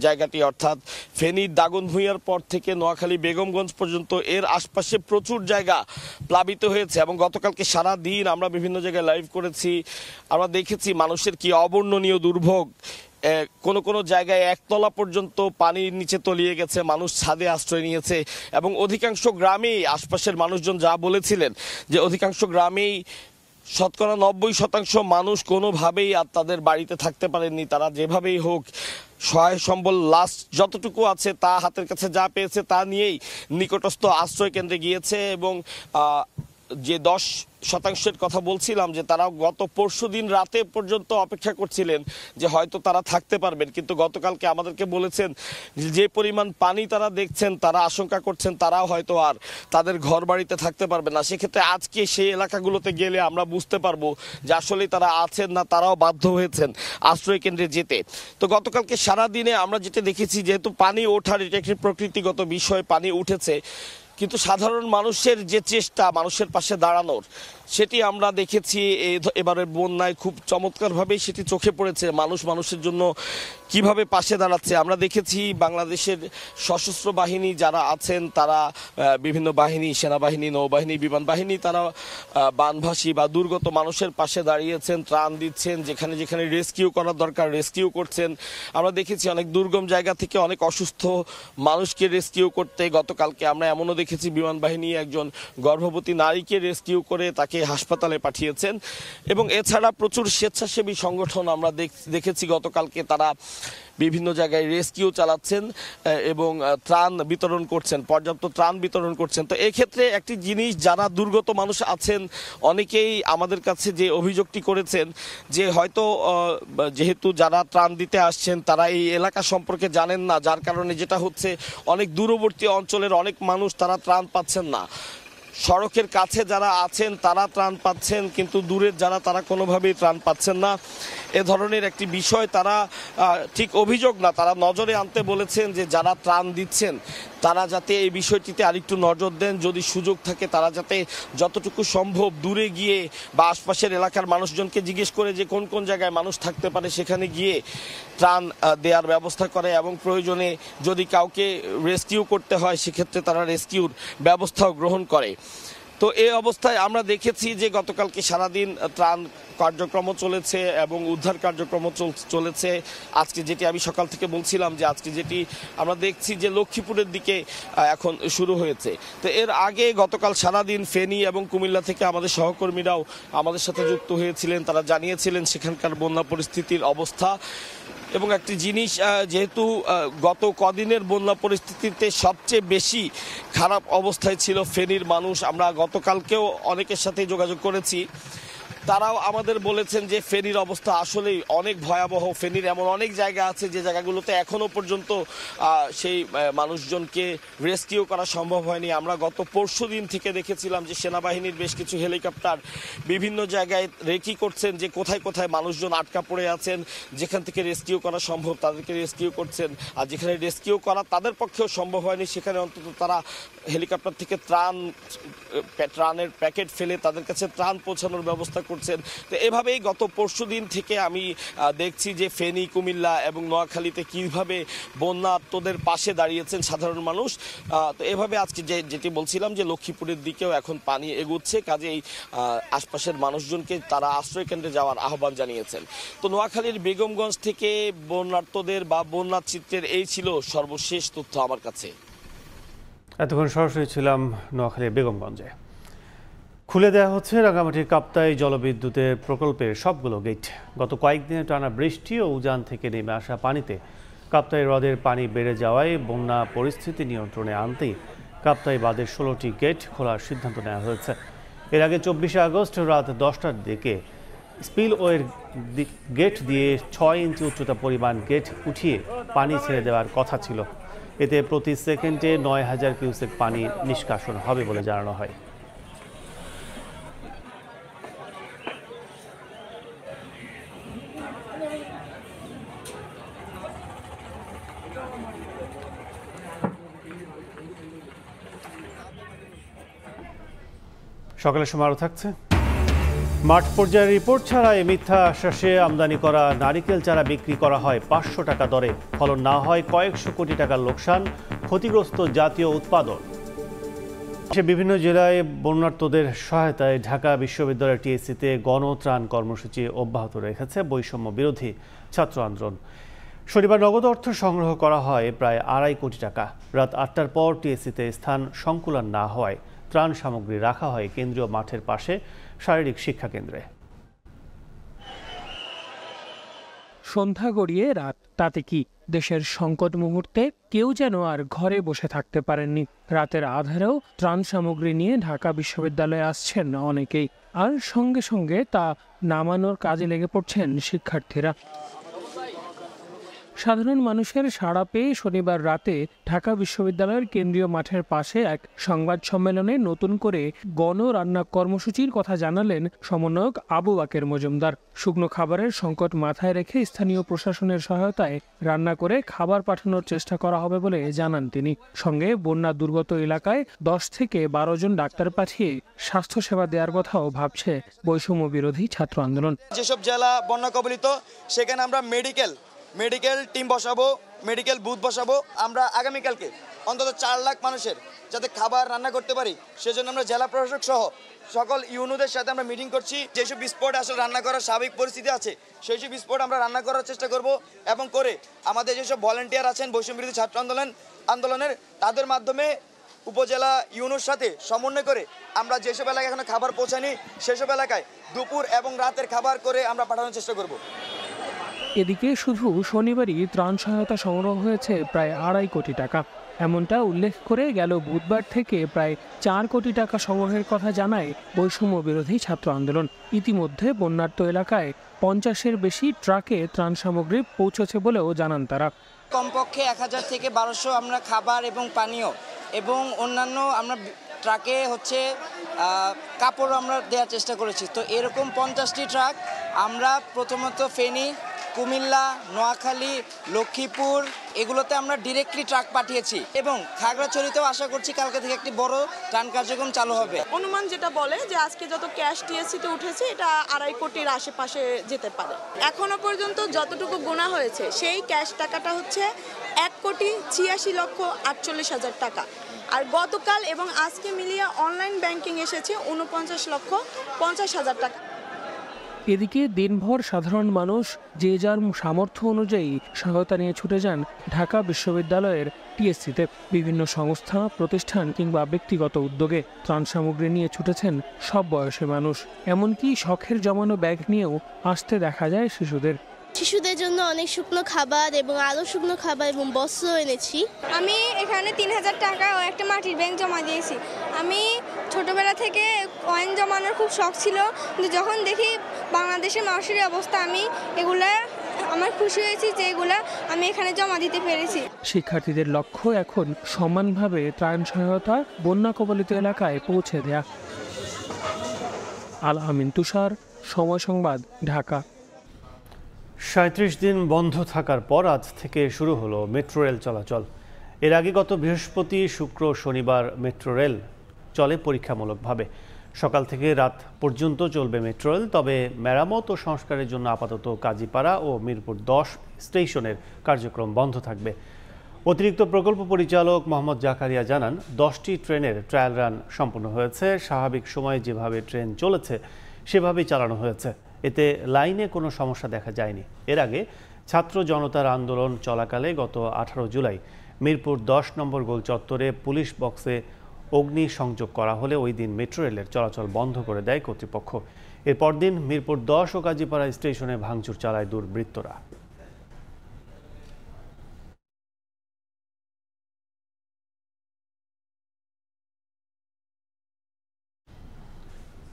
জায়গাটি, অর্থাৎ ফেনীর দাগনভূঞার পর থেকে নোয়াখালী বেগমগঞ্জ পর্যন্ত এর আশপাশে প্রচুর জায়গা প্লাবিত হয়েছে এবং গতকালকে সারা দিন আমরা বিভিন্ন জায়গায় লাইভ করেছি। আমরা দেখেছি মানুষের কি অবর্ণনীয় দুর্ভোগ। কোনো কোনো জায়গায় 1 তলা পর্যন্ত পানির নিচে তলিয়ে গেছে, মানুষ ছাদে আশ্রয় নিয়েছে এবং অধিকাংশ গ্রামেই আশপাশের মানুষজন যা বলেছিলেন যে অধিকাংশ গ্রামেই শতকরা 90% মানুষ কোনোভাবেই আর তাদের বাড়িতে থাকতে পারেননি। তারা যেভাবেই হোক সহায় সম্বল লাস্ট যতটুকু আছে তা হাতের কাছে যা পেয়েছে তা নিয়েই নিকটস্থ আশ্রয় কেন্দ্রে গিয়েছে এবং যে 10% কথা বলছিলাম যে তারা গত পরশুদিন রাতে পর্যন্ত অপেক্ষা করছিলেন যে হয়তো তারা থাকতে পারবেন, কিন্তু গতকালকে আমাদেরকে বলেছেন যে পরিমাণ পানি তারা দেখছেন, তারা আশঙ্কা করছেন তারাও হয়তো আর তাদের ঘর বাড়িতে থাকতে পারবে না। সেক্ষেত্রে আজকে সেই এলাকাগুলোতে গেলে আমরা বুঝতে পারবো যে আসলে তারা আছেন না তারাও বাধ্য হয়েছেন আশ্রয় কেন্দ্রে যেতে। তো গতকালকে সারাদিনে আমরা যেটা দেখেছি, যেহেতু পানি ওঠার এটা একটি প্রকৃতিগত বিষয়, পানি উঠেছে, কিন্তু সাধারণ মানুষের যে চেষ্টা মানুষের পাশে দাঁড়ানোর সেটি আমরা দেখেছি এবারের বন্যায় খুব চমৎকারভাবেই সেটি চোখে পড়েছে। মানুষের জন্য কিভাবে পাশে দাঁড়াচ্ছে আমরা দেখেছি। বাংলাদেশের সশস্ত্র বাহিনী যারা আছেন তারা বিভিন্ন বাহিনী, সেনাবাহিনী, নৌবাহিনী, বিমান বাহিনী, তারা বানভাসী বা দুর্গত মানুষের পাশে দাঁড়িয়েছেন, ত্রাণ দিচ্ছেন, যেখানে যেখানে রেস্কিউ করার দরকার রেস্কিউ করছেন। আমরা দেখেছি অনেক দুর্গম জায়গা থেকে অনেক অসুস্থ মানুষকে রেস্কিউ করতে। গতকালকে আমরা এমনও দেখেছি বিমান বাহিনী একজন গর্ভবতী নারীকে রেস্কিউ করে তাকে হাসপাতালে পাঠিয়েছেন। এবং এছাড়া প্রচুর স্বেচ্ছাসেবী সংগঠন আমরা দেখেছি গতকালকে তারা বিভিন্ন জায়গায় রেস্কিউ চালাচ্ছেন এবং ত্রাণ বিতরণ করছেন, পর্যাপ্ত ত্রাণ বিতরণ করছেন। তো এক্ষেত্রে একটি জিনিস, যারা দুর্গত মানুষ আছেন অনেকেই আমাদের কাছে যে অভিযোগটি করেছেন যে হয়তো যেহেতু যারা ত্রাণ দিতে আসছেন তারা এই এলাকা সম্পর্কে জানেন না, যার কারণে যেটা হচ্ছে অনেক দূরবর্তী অঞ্চলের অনেক মানুষ তারা ত্রাণ পাচ্ছেন না। সড়কের কাছে যারা আছেন তারা ত্রাণ পাচ্ছেন, কিন্তু দূরের যারা তারা কোনোভাবেই ত্রাণ পাচ্ছেন না। এ ধরনের একটি বিষয় তারা ঠিক অভিযোগ না, তারা নজরে আনতে বলেছেন যে যারা ত্রাণ দিচ্ছেন তারা যাতে এই বিষয়টিতে আরেকটু নজর দেন, যদি সুযোগ থাকে তারা যাতে যতটুকু সম্ভব দূরে গিয়ে বা আশপাশের এলাকার মানুষজনকে জিজ্ঞেস করে যে কোন কোন জায়গায় মানুষ থাকতে পারে সেখানে গিয়ে ত্রাণ দেওয়ার ব্যবস্থা করে, এবং প্রয়োজনে যদি কাউকে রেস্কিউ করতে হয় সেক্ষেত্রে তারা রেস্কিউর ব্যবস্থাও গ্রহণ করে। তো এই অবস্থায় আমরা দেখেছি যে গতকালকে সারাদিন ত্রাণ কার্যক্রম চলেছে এবং উদ্ধার কার্যক্রম চলেছে। আজকে যেটি আমি সকাল থেকে বলছিলাম যে আজকে যেটি আমরা দেখছি যে লক্ষ্মীপুরের দিকে এখন শুরু হয়েছে। তো এর আগে গতকাল সারাদিন ফেনী এবং কুমিল্লা থেকে আমাদের সহকর্মীরাও আমাদের সাথে যুক্ত হয়েছিলেন, তারা জানিয়েছিলেন সেখানকার বন্যা পরিস্থিতির অবস্থা। এবং একটি জিনিস, যেহেতু গত কদিনের বন্যা পরিস্থিতিতে সবচেয়ে বেশি খারাপ অবস্থায় ছিল ফেনীর মানুষ, আমরা গতকালকেও অনেকের সাথে যোগাযোগ করেছি, তারাও আমাদের বলেছেন যে ফেনীর অবস্থা আসলেই অনেক ভয়াবহ। ফেনীর এমন অনেক জায়গা আছে যে জায়গাগুলোতে এখনো পর্যন্ত সেই মানুষজনকে রেস্কিউ করা সম্ভব হয়নি। আমরা গত পরশুদিন থেকে দেখেছিলাম যে সেনাবাহিনীর বেশ কিছু হেলিকপ্টার বিভিন্ন জায়গায় রেকি করছেন যে কোথায় কোথায় মানুষজন আটকা পড়ে আছেন, যেখান থেকে রেস্কিউ করা সম্ভব তাদেরকে রেস্কিউ করছেন, আর যেখানে রেস্কিউ করা তাদের পক্ষেও সম্ভব হয়নি সেখানে অন্তত তারা হেলিকপ্টার থেকে ত্রাণের প্যাকেট ফেলে তাদের কাছে ত্রাণ পৌঁছানোর ব্যবস্থা করছেন। তো এভাবেই গত পরশুদিন থেকে আমি দেখছি যে ফেনী, কুমিল্লা এবং নোয়াখালীতে কিভাবে বন্যার্তদের পাশে দাঁড়িয়েছেন সাধারণ মানুষ। তো এভাবে আজকে যেটি বলছিলাম যে লক্ষ্মীপুরের দিকেও এখন পানি এগুচ্ছে, কাজেই আশপাশের মানুষজনকে তারা আশ্রয় কেন্দ্রে যাওয়ার আহ্বান জানিয়েছেন। তো নোয়াখালীর বেগমগঞ্জ থেকে বন্যার্তদের বা বন্যার চিত্রের এই ছিল সর্বশেষ তথ্য আমার কাছে। এতক্ষণ সরাসরি ছিলাম নোয়াখালীর বেগমগঞ্জে। খুলে দেওয়া হচ্ছে রাঙামাটির কাপ্তাই জলবিদ্যুতের প্রকল্পের সবগুলো গেট। গত কয়েকদিনে টানা বৃষ্টি ও উজান থেকে নেমে আসা পানিতে কাপ্তাই হ্রদের পানি বেড়ে যাওয়ায় বন্যা পরিস্থিতি নিয়ন্ত্রণে আনতেই কাপ্তাই বাঁধের 16টি গেট খোলার সিদ্ধান্ত নেওয়া হয়েছে। এর আগে 24শে আগস্ট রাত 10টার দিকে স্পিলওয়ের গেট দিয়ে 6 ইঞ্চি উচ্চতা পরিমাণ গেট উঠিয়ে পানি ছেড়ে দেওয়ার কথা ছিল। এতে প্রতি সেকেন্ডে 9000 কিউসেক পানি নিষ্কাশন হবে বলে জানানো হয়। সকালের সময় আরও থাকছে। মাঠ পর্যায়ের রিপোর্ট ছাড়াই মিথ্যা আশ্বাসে আমদানি করা নারিকেল চারা বিক্রি করা হয় 500 টাকা দরে, ফলন না হয় কয়েকশো কোটি টাকার লোকসান, ক্ষতিগ্রস্ত জাতীয় উৎপাদন। বিভিন্ন জেলায় বন্যার্তদের সহায়তায় ঢাকা বিশ্ববিদ্যালয়ের টিএসসিতে গণত্রাণ কর্মসূচি অব্যাহত রেখেছে বৈষম্য বিরোধী ছাত্র আন্দোলন। শনিবার নগদ অর্থ সংগ্রহ করা হয় প্রায় 2.5 কোটি টাকা। রাত 8টার পর টিএসসিতে স্থান সংকুলান না হওয়ায় ত্রাণ সামগ্রী রাখা হয় কেন্দ্রীয় মাঠের পাশে শারীরিক শিক্ষা কেন্দ্রে। সন্ধ্যা গড়িয়ে রাত, তাতে কি দেশের সংকট মুহূর্তে কেউ যেন আর ঘরে বসে থাকতে পারেননি। রাতের আধারেও ত্রাণ সামগ্রী নিয়ে ঢাকা বিশ্ববিদ্যালয়ে আসছেন অনেকেই, আর সঙ্গে সঙ্গে তা নামানোর কাজে লেগে পড়ছেন শিক্ষার্থীরা। সাধারণ মানুষের সাড়া পেয়ে শনিবার রাতে ঢাকা বিশ্ববিদ্যালয়ের কেন্দ্রীয় মাঠের পাশে এক সংবাদ সম্মেলনে নতুন করে গণ রান্না কর্মসূচির কথা জানালেন সমন্বয়ক আবু বাকের মজুমদার। শুকনো খাবারের সংকট মাথায় রেখে স্থানীয় প্রশাসনের সহায়তায় রান্না করে খাবার পাঠানোর চেষ্টা করা হবে বলে জানান তিনি। সঙ্গে বন্যা দুর্গত এলাকায় 10 থেকে 12 জন ডাক্তার পাঠিয়ে স্বাস্থ্যসেবা দেওয়ার কথাও ভাবছে বৈষম্য বিরোধী ছাত্র আন্দোলন। যেসব জেলা বন্যা কবলিত সেখানে আমরা মেডিকেল টিম বসাবো, মেডিকেল বুথ বসাবো। আমরা আগামীকালকে অন্তত 4 লাখ মানুষের যাতে খাবার রান্না করতে পারি সেজন্য আমরা জেলা প্রশাসক সহ সকল ইউনোদের সাথে আমরা মিটিং করছি। যেসব স্পট আসলে রান্না করার স্বাভাবিক পরিস্থিতি আছে সেই সব স্পট আমরা রান্না করার চেষ্টা করব এবং করে আমাদের যেসব ভলেন্টিয়ার আছেন বৈষম্য বিরোধী ছাত্র আন্দোলনের তাদের মাধ্যমে উপজেলা ইউনোর সাথে সমন্বয় করে আমরা যেসব এলাকায় এখনো খাবার পৌঁছায়নি সেসব এলাকায় দুপুর এবং রাতের খাবার করে আমরা পাঠানোর চেষ্টা করব। এদিকে শুধু শনিবারই ত্রাণ সহায়তা সংগ্রহ হয়েছে প্রায় 2.5 কোটি টাকা। এমনটা উল্লেখ করে গেল বুধবার থেকে প্রায় 4 কোটি টাকা সংগ্রহের কথা জানায় বৈষম্য বিরোধী ছাত্র আন্দোলন। ইতিমধ্যে বন্যার্ত এলাকায় 50-এর বেশি ট্রাকে ত্রাণ সামগ্রী পৌঁছেছে বলেও জানান তারা। কমপক্ষে 1000 থেকে 1200 আমরা খাবার এবং পানীয় এবং অন্যান্য আমরা ট্রাকে কাপড় আমরা দেওয়ার চেষ্টা করেছি। তো এরকম 50টি ট্রাক আমরা প্রথমত ফেনী, কুমিল্লা, নোয়াখালী, লক্ষ্মীপুর এগুলোতে আমরা ডিরেক্টলি ট্রাক পাঠিয়েছি এবং খাগড়াছড়িতেও আশা করছি কালকে থেকে একটি বড় ত্রাণ কার্যক্রম চালু হবে। অনুমান যেটা বলে যে আজকে যত ক্যাশ টিএসসিতে উঠেছে এটা 2.5 কোটির আশেপাশে যেতে পারে। এখনো পর্যন্ত যতটুকু গোনা হয়েছে সেই ক্যাশ টাকাটা হচ্ছে 1,86,48,000 টাকা। আর গতকাল এবং আজকে মিলিয়ে অনলাইন ব্যাংকিং এসেছে 49,50,000 টাকা। এদিকে দিনভর সাধারণ মানুষ যে যার সামর্থ্য অনুযায়ী সহায়তা নিয়ে ছুটে যান ঢাকা বিশ্ববিদ্যালয়ের টিএসসিতে। বিভিন্ন সংস্থা, প্রতিষ্ঠান কিংবা ব্যক্তিগত উদ্যোগে ত্রাণ সামগ্রী নিয়ে ছুটেছেন সব বয়সের মানুষ। এমনকি শখের জমানো ব্যাগ নিয়েও আসতে দেখা যায় শিশুদের। শিশুদের জন্য অনেক শুকনো খাবার এবং আরও শুকনো খাবার এবং বস্ত্র এনেছি। আমি এখানে 3000 টাকা ও একটা মাটির ব্যাংক জমা দিয়েছি। আমি ছোটবেলা থেকে কয়েন জমানোর খুব শখ ছিল, কিন্তু যখন দেখি বাংলাদেশের মানুষের অবস্থা আমার খুশি হয়েছি যে এগুলা আমি এখানে জমা দিতে পেরেছি। শিক্ষার্থীদের লক্ষ্য এখন সমানভাবে ত্রাণ সহায়তা বন্যা কবলিত এলাকায় পৌঁছে দেয়া। আল আমিন তুষার, সময় সংবাদ, ঢাকা। 37 দিন বন্ধ থাকার পর আজ থেকে শুরু হলো মেট্রো রেল চলাচল। এর আগে গত বৃহস্পতি, শুক্র, শনিবার মেট্রো রেল চলে পরীক্ষামূলকভাবে। সকাল থেকে রাত পর্যন্ত চলবে মেট্রো রেল, তবে মেরামত ও সংস্কারের জন্য আপাতত কাজীপাড়া ও মিরপুর 10 স্টেশনের কার্যক্রম বন্ধ থাকবে। অতিরিক্ত প্রকল্প পরিচালক মোহাম্মদ জাকারিয়া জানান, 10টি ট্রেনের ট্রায়াল রান সম্পন্ন হয়েছে। স্বাভাবিক সময়ে যেভাবে ট্রেন চলেছে সেভাবেই চালানো হয়েছে। এতে লাইনে কোনো সমস্যা দেখা যায়নি। এর আগে ছাত্র জনতার আন্দোলন চলাকালে গত 18 জুলাই মিরপুর 10 নম্বর গোল চত্বরে পুলিশ বক্সে অগ্নি সংযোগ করা হলে ওই দিন মেট্রো রেলের চলাচল বন্ধ করে দেয় কর্তৃপক্ষ। এরপর দিন মিরপুর 10 ও কাজীপাড়া স্টেশনে ভাঙচুর চালায় দুর্বৃত্তরা।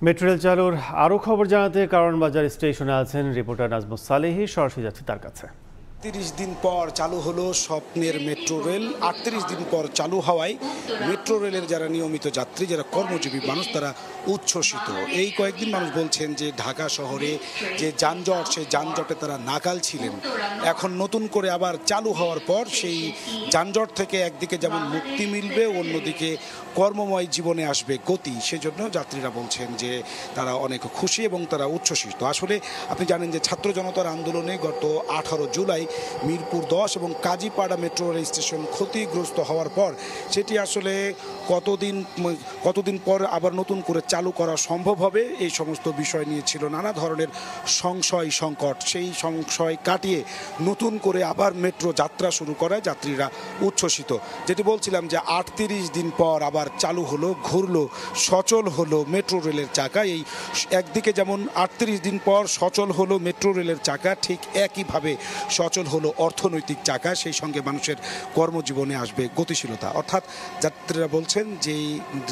মেট্রো রেল চালুর আরও খবর জানাতে কারণ বাজার স্টেশনে আছেন রিপোর্টার নাজমুস সালেহি। সরাসরি যাচ্ছে তার কাছে। ৩০ দিন পর চালু হলো স্বপ্নের মেট্রো রেল। ৩৮ দিন পর চালু হওয়ায় মেট্রো রেলের যারা নিয়মিত যাত্রী, যারা কর্মজীবী মানুষ, তারা উচ্ছ্বসিত। এই কয়েকদিন মানুষ বলছেন যে ঢাকা শহরে যে যানজট, সেই যানজটে তারা নাকাল ছিলেন। এখন নতুন করে আবার চালু হওয়ার পর সেই যানজট থেকে একদিকে যেমন মুক্তি মিলবে, অন্যদিকে কর্মময় জীবনে আসবে গতি। সেজন্য যাত্রীরা বলছেন যে তারা অনেক খুশি এবং তারা উচ্ছ্বসিত। আসলে আপনি জানেন যে ছাত্র জনতার আন্দোলনে গত 18 জুলাই মিরপুর 10 এবং কাজীপাড়া মেট্রো রেল স্টেশন ক্ষতিগ্রস্ত হওয়ার পর সেটি আসলে কতদিন পর আবার নতুন করে চালু করা সম্ভব হবে, এই সমস্ত বিষয় নিয়ে ছিল নানা ধরনের সংশয় সংকট। সেই সংশয় কাটিয়ে নতুন করে আবার মেট্রো যাত্রা শুরু করায় যাত্রীরা উচ্ছ্বসিত। যেটি বলছিলাম যে 38 দিন পর আবার চালু হলো, ঘুরলো, সচল হলো মেট্রো রেলের চাকা। এই একদিকে যেমন 38 দিন পর সচল হলো মেট্রো রেলের চাকা, ঠিক একইভাবে সচল হলো অর্থনৈতিক চাকা, সেই সঙ্গে মানুষের কর্মজীবনে আসবে গতিশীলতা। অর্থাৎ যাত্রীরা বলছেন যে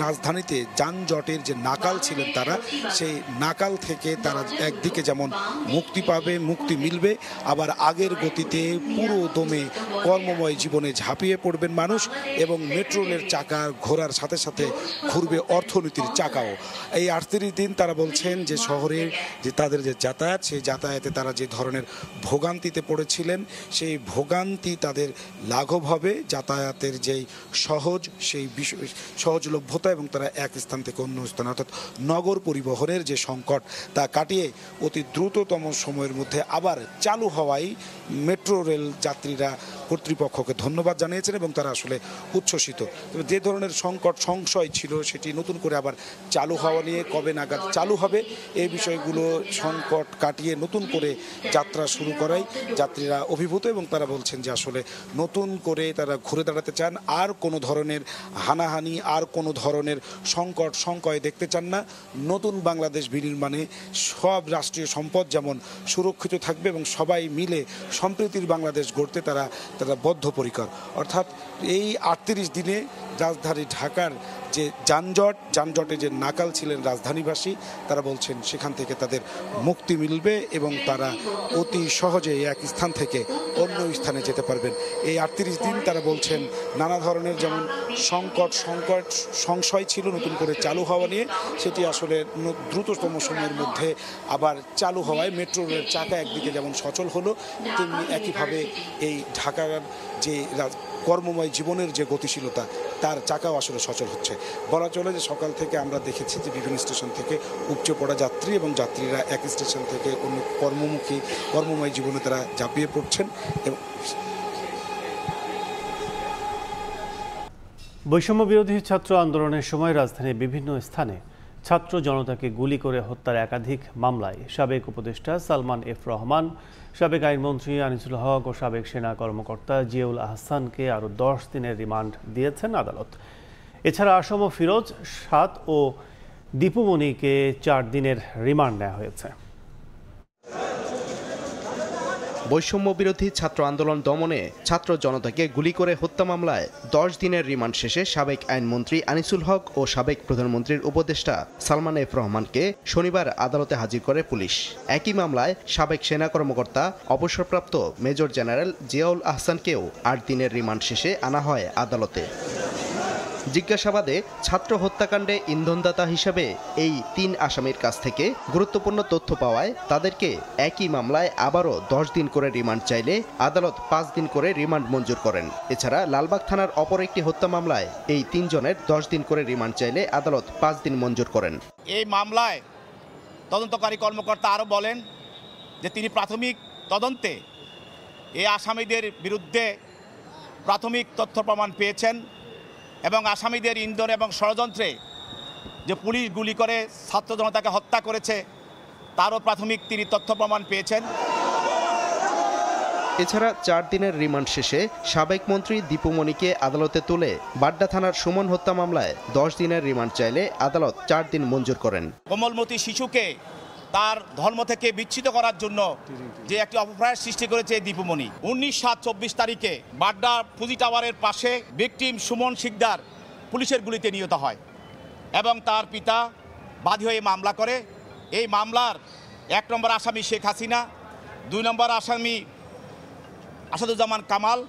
রাজধানীতে যানজটের যে নাকাল ছিলেন তারা, সেই নাকাল থেকে তারা একদিকে যেমন মুক্তি পাবে, মুক্তি মিলবে, আবার আগের গতিতে পুরো দমে কর্মময় জীবনে ঝাঁপিয়ে পড়বেন মানুষ, এবং মেট্রো রেলের চাকা ঘোরার সাথে সাথে ঘুরবে অর্থনীতির চাকাও। এই 38 দিন তারা বলছেন যে শহরের যে তাদের যে যাতায়াত, সেই যাতায়াতে তারা যে ধরনের ভোগান্তিতে পড়েছিলেন সেই ভোগান্তি তাদের লাঘব হবে। যাতায়াতের যেই সেই সহজলভ্যতা এবং তারা এক স্থান থেকে অন্য স্থানে অর্থাৎ নগর পরিবহনের যে সংকট তা কাটিয়ে অতি দ্রুততম সময়ের মধ্যে আবার চালু হওয়ায় মেট্রো রেল যাত্রীরা কর্তৃপক্ষকে ধন্যবাদ জানিয়েছেন এবং তারা আসলে উচ্ছ্বসিত। তবে যে ধরনের সংশয় ছিল সেটি নতুন করে আবার চালু হওয়া নিয়ে, কবে নাগাদ চালু হবে এই বিষয়গুলো সংকট কাটিয়ে নতুন করে যাত্রা শুরু করায় যাত্রীরা অভিভূত এবং তারা বলছেন যে আসলে নতুন করে তারা ঘুরে দাঁড়াতে চান, আর কোনো ধরনের হানাহানি, আর কোনো ধরনের সংকয় দেখতে চান না। নতুন বাংলাদেশ বিনির্মাণে সব রাষ্ট্রীয় সম্পদ যেমন সুরক্ষিত থাকবে এবং সবাই মিলে সম্প্রীতির বাংলাদেশ গড়তে তারা বদ্ধপরিকর। অর্থাৎ এই 38 দিনে রাজধানী ঢাকার যে যানজটে যে নাকাল ছিলেন রাজধানীবাসী, তারা বলছেন সেখান থেকে তাদের মুক্তি মিলবে এবং তারা অতি সহজে এক স্থান থেকে অন্য স্থানে যেতে পারবেন। এই 38 দিন তারা বলছেন নানা ধরনের যেমন সংশয় ছিল নতুন করে চালু হওয়া নিয়ে, সেটি আসলে দ্রুততম সময়ের মধ্যে আবার চালু হওয়ায় মেট্রো রেলের চাকা একদিকে যেমন সচল হলো, তেমনি একইভাবে এই ঢাকার যে কর্মময় জীবনের যে গতিশীলতা তার চাকাও আসলে সচল হচ্ছে। বলা চলে যে সকাল থেকে আমরা দেখেছি যে বিভিন্ন স্টেশন থেকে উপচে পড়া যাত্রী এবং যাত্রীরা এক স্টেশন থেকে অন্য কর্মময় জীবনে তারা ঝাঁপিয়ে পড়ছেন। এবং বৈষম্য বিরোধী ছাত্র আন্দোলনের সময় রাজধানীর বিভিন্ন স্থানে ছাত্র জনতাকে গুলি করে হত্যার একাধিক মামলায় সাবেক উপদেষ্টা সালমান এফ রহমান, সাবেক আইনমন্ত্রী আনিসুল হক ও সাবেক সেনা কর্মকর্তা জিয়াউল আহসানকে আরও 10 দিনের রিমান্ড দিয়েছেন আদালত। এছাড়া আসম ফিরোজ 7 ও দীপুমণিকে 4 দিনের রিমান্ড নেওয়া হয়েছে। বৈষম্য বিরোধী ছাত্র আন্দোলন দমনে ছাত্র জনতাকে গুলি করে হত্যা মামলায় 10 দিনের রিমান্ড শেষে সাবেক আইনমন্ত্রী আনিসুল হক ও সাবেক প্রধানমন্ত্রীর উপদেষ্টা সালমান এফ রহমানকে শনিবার আদালতে হাজির করে পুলিশ। একই মামলায় সাবেক সেনা কর্মকর্তা অবসরপ্রাপ্ত মেজর জেনারেল জিয়াউল আহসানকেও 8 দিনের রিমান্ড শেষে আনা হয় আদালতে। জিজ্ঞাসাবাদে ছাত্র হত্যাকাণ্ডে ইন্ধনদাতা হিসেবে এই 3 আসামির কাছ থেকে গুরুত্বপূর্ণ তথ্য পাওয়ায় তাদেরকে একই মামলায় আবারও 10 দিন করে রিমান্ড চাইলে আদালত 5 দিন করে রিমান্ড মঞ্জুর করেন। এছাড়া লালবাগ থানার অপর একটি হত্যা মামলায় এই 3 জনের 10 দিন করে রিমান্ড চাইলে আদালত 5 দিন মঞ্জুর করেন। এই মামলায় তদন্তকারী কর্মকর্তা আরও বলেন যে তিনি প্রাথমিক তদন্তে এই আসামিদের বিরুদ্ধে প্রাথমিক তথ্য প্রমাণ পেয়েছেন এবং আসামিদের ইন্ধন এবং ষড়যন্ত্রে যে পুলিশ গুলি করে ছাত্র জনতাকে হত্যা করেছে তারও প্রাথমিক তিনি তথ্য প্রমাণ পেয়েছেন। এছাড়া 4 দিনের রিমান্ড শেষে সাবেক মন্ত্রী দীপুমণিকে আদালতে তুলে বাড্ডা থানার সুমন হত্যা মামলায় 10 দিনের রিমান্ড চাইলে আদালত 4 দিন মঞ্জুর করেন। কোমলমতি শিশুকে তার ধর্ম থেকে বিচ্ছিন্ন করার জন্য যে একটি অপপ্রয়াস সৃষ্টি করেছে দীপুমণি, 19/7/24 তারিখে বাড্ডা ফুজি টাওয়ারের পাশে ভিকটিম সুমন শিকদার পুলিশের গুলিতে নিহত হয় এবং তার পিতা বাদী হয়ে মামলা করে। এই মামলার 1 নম্বর আসামি শেখ হাসিনা, 2 নম্বর আসামি আসাদুজ্জামান কামাল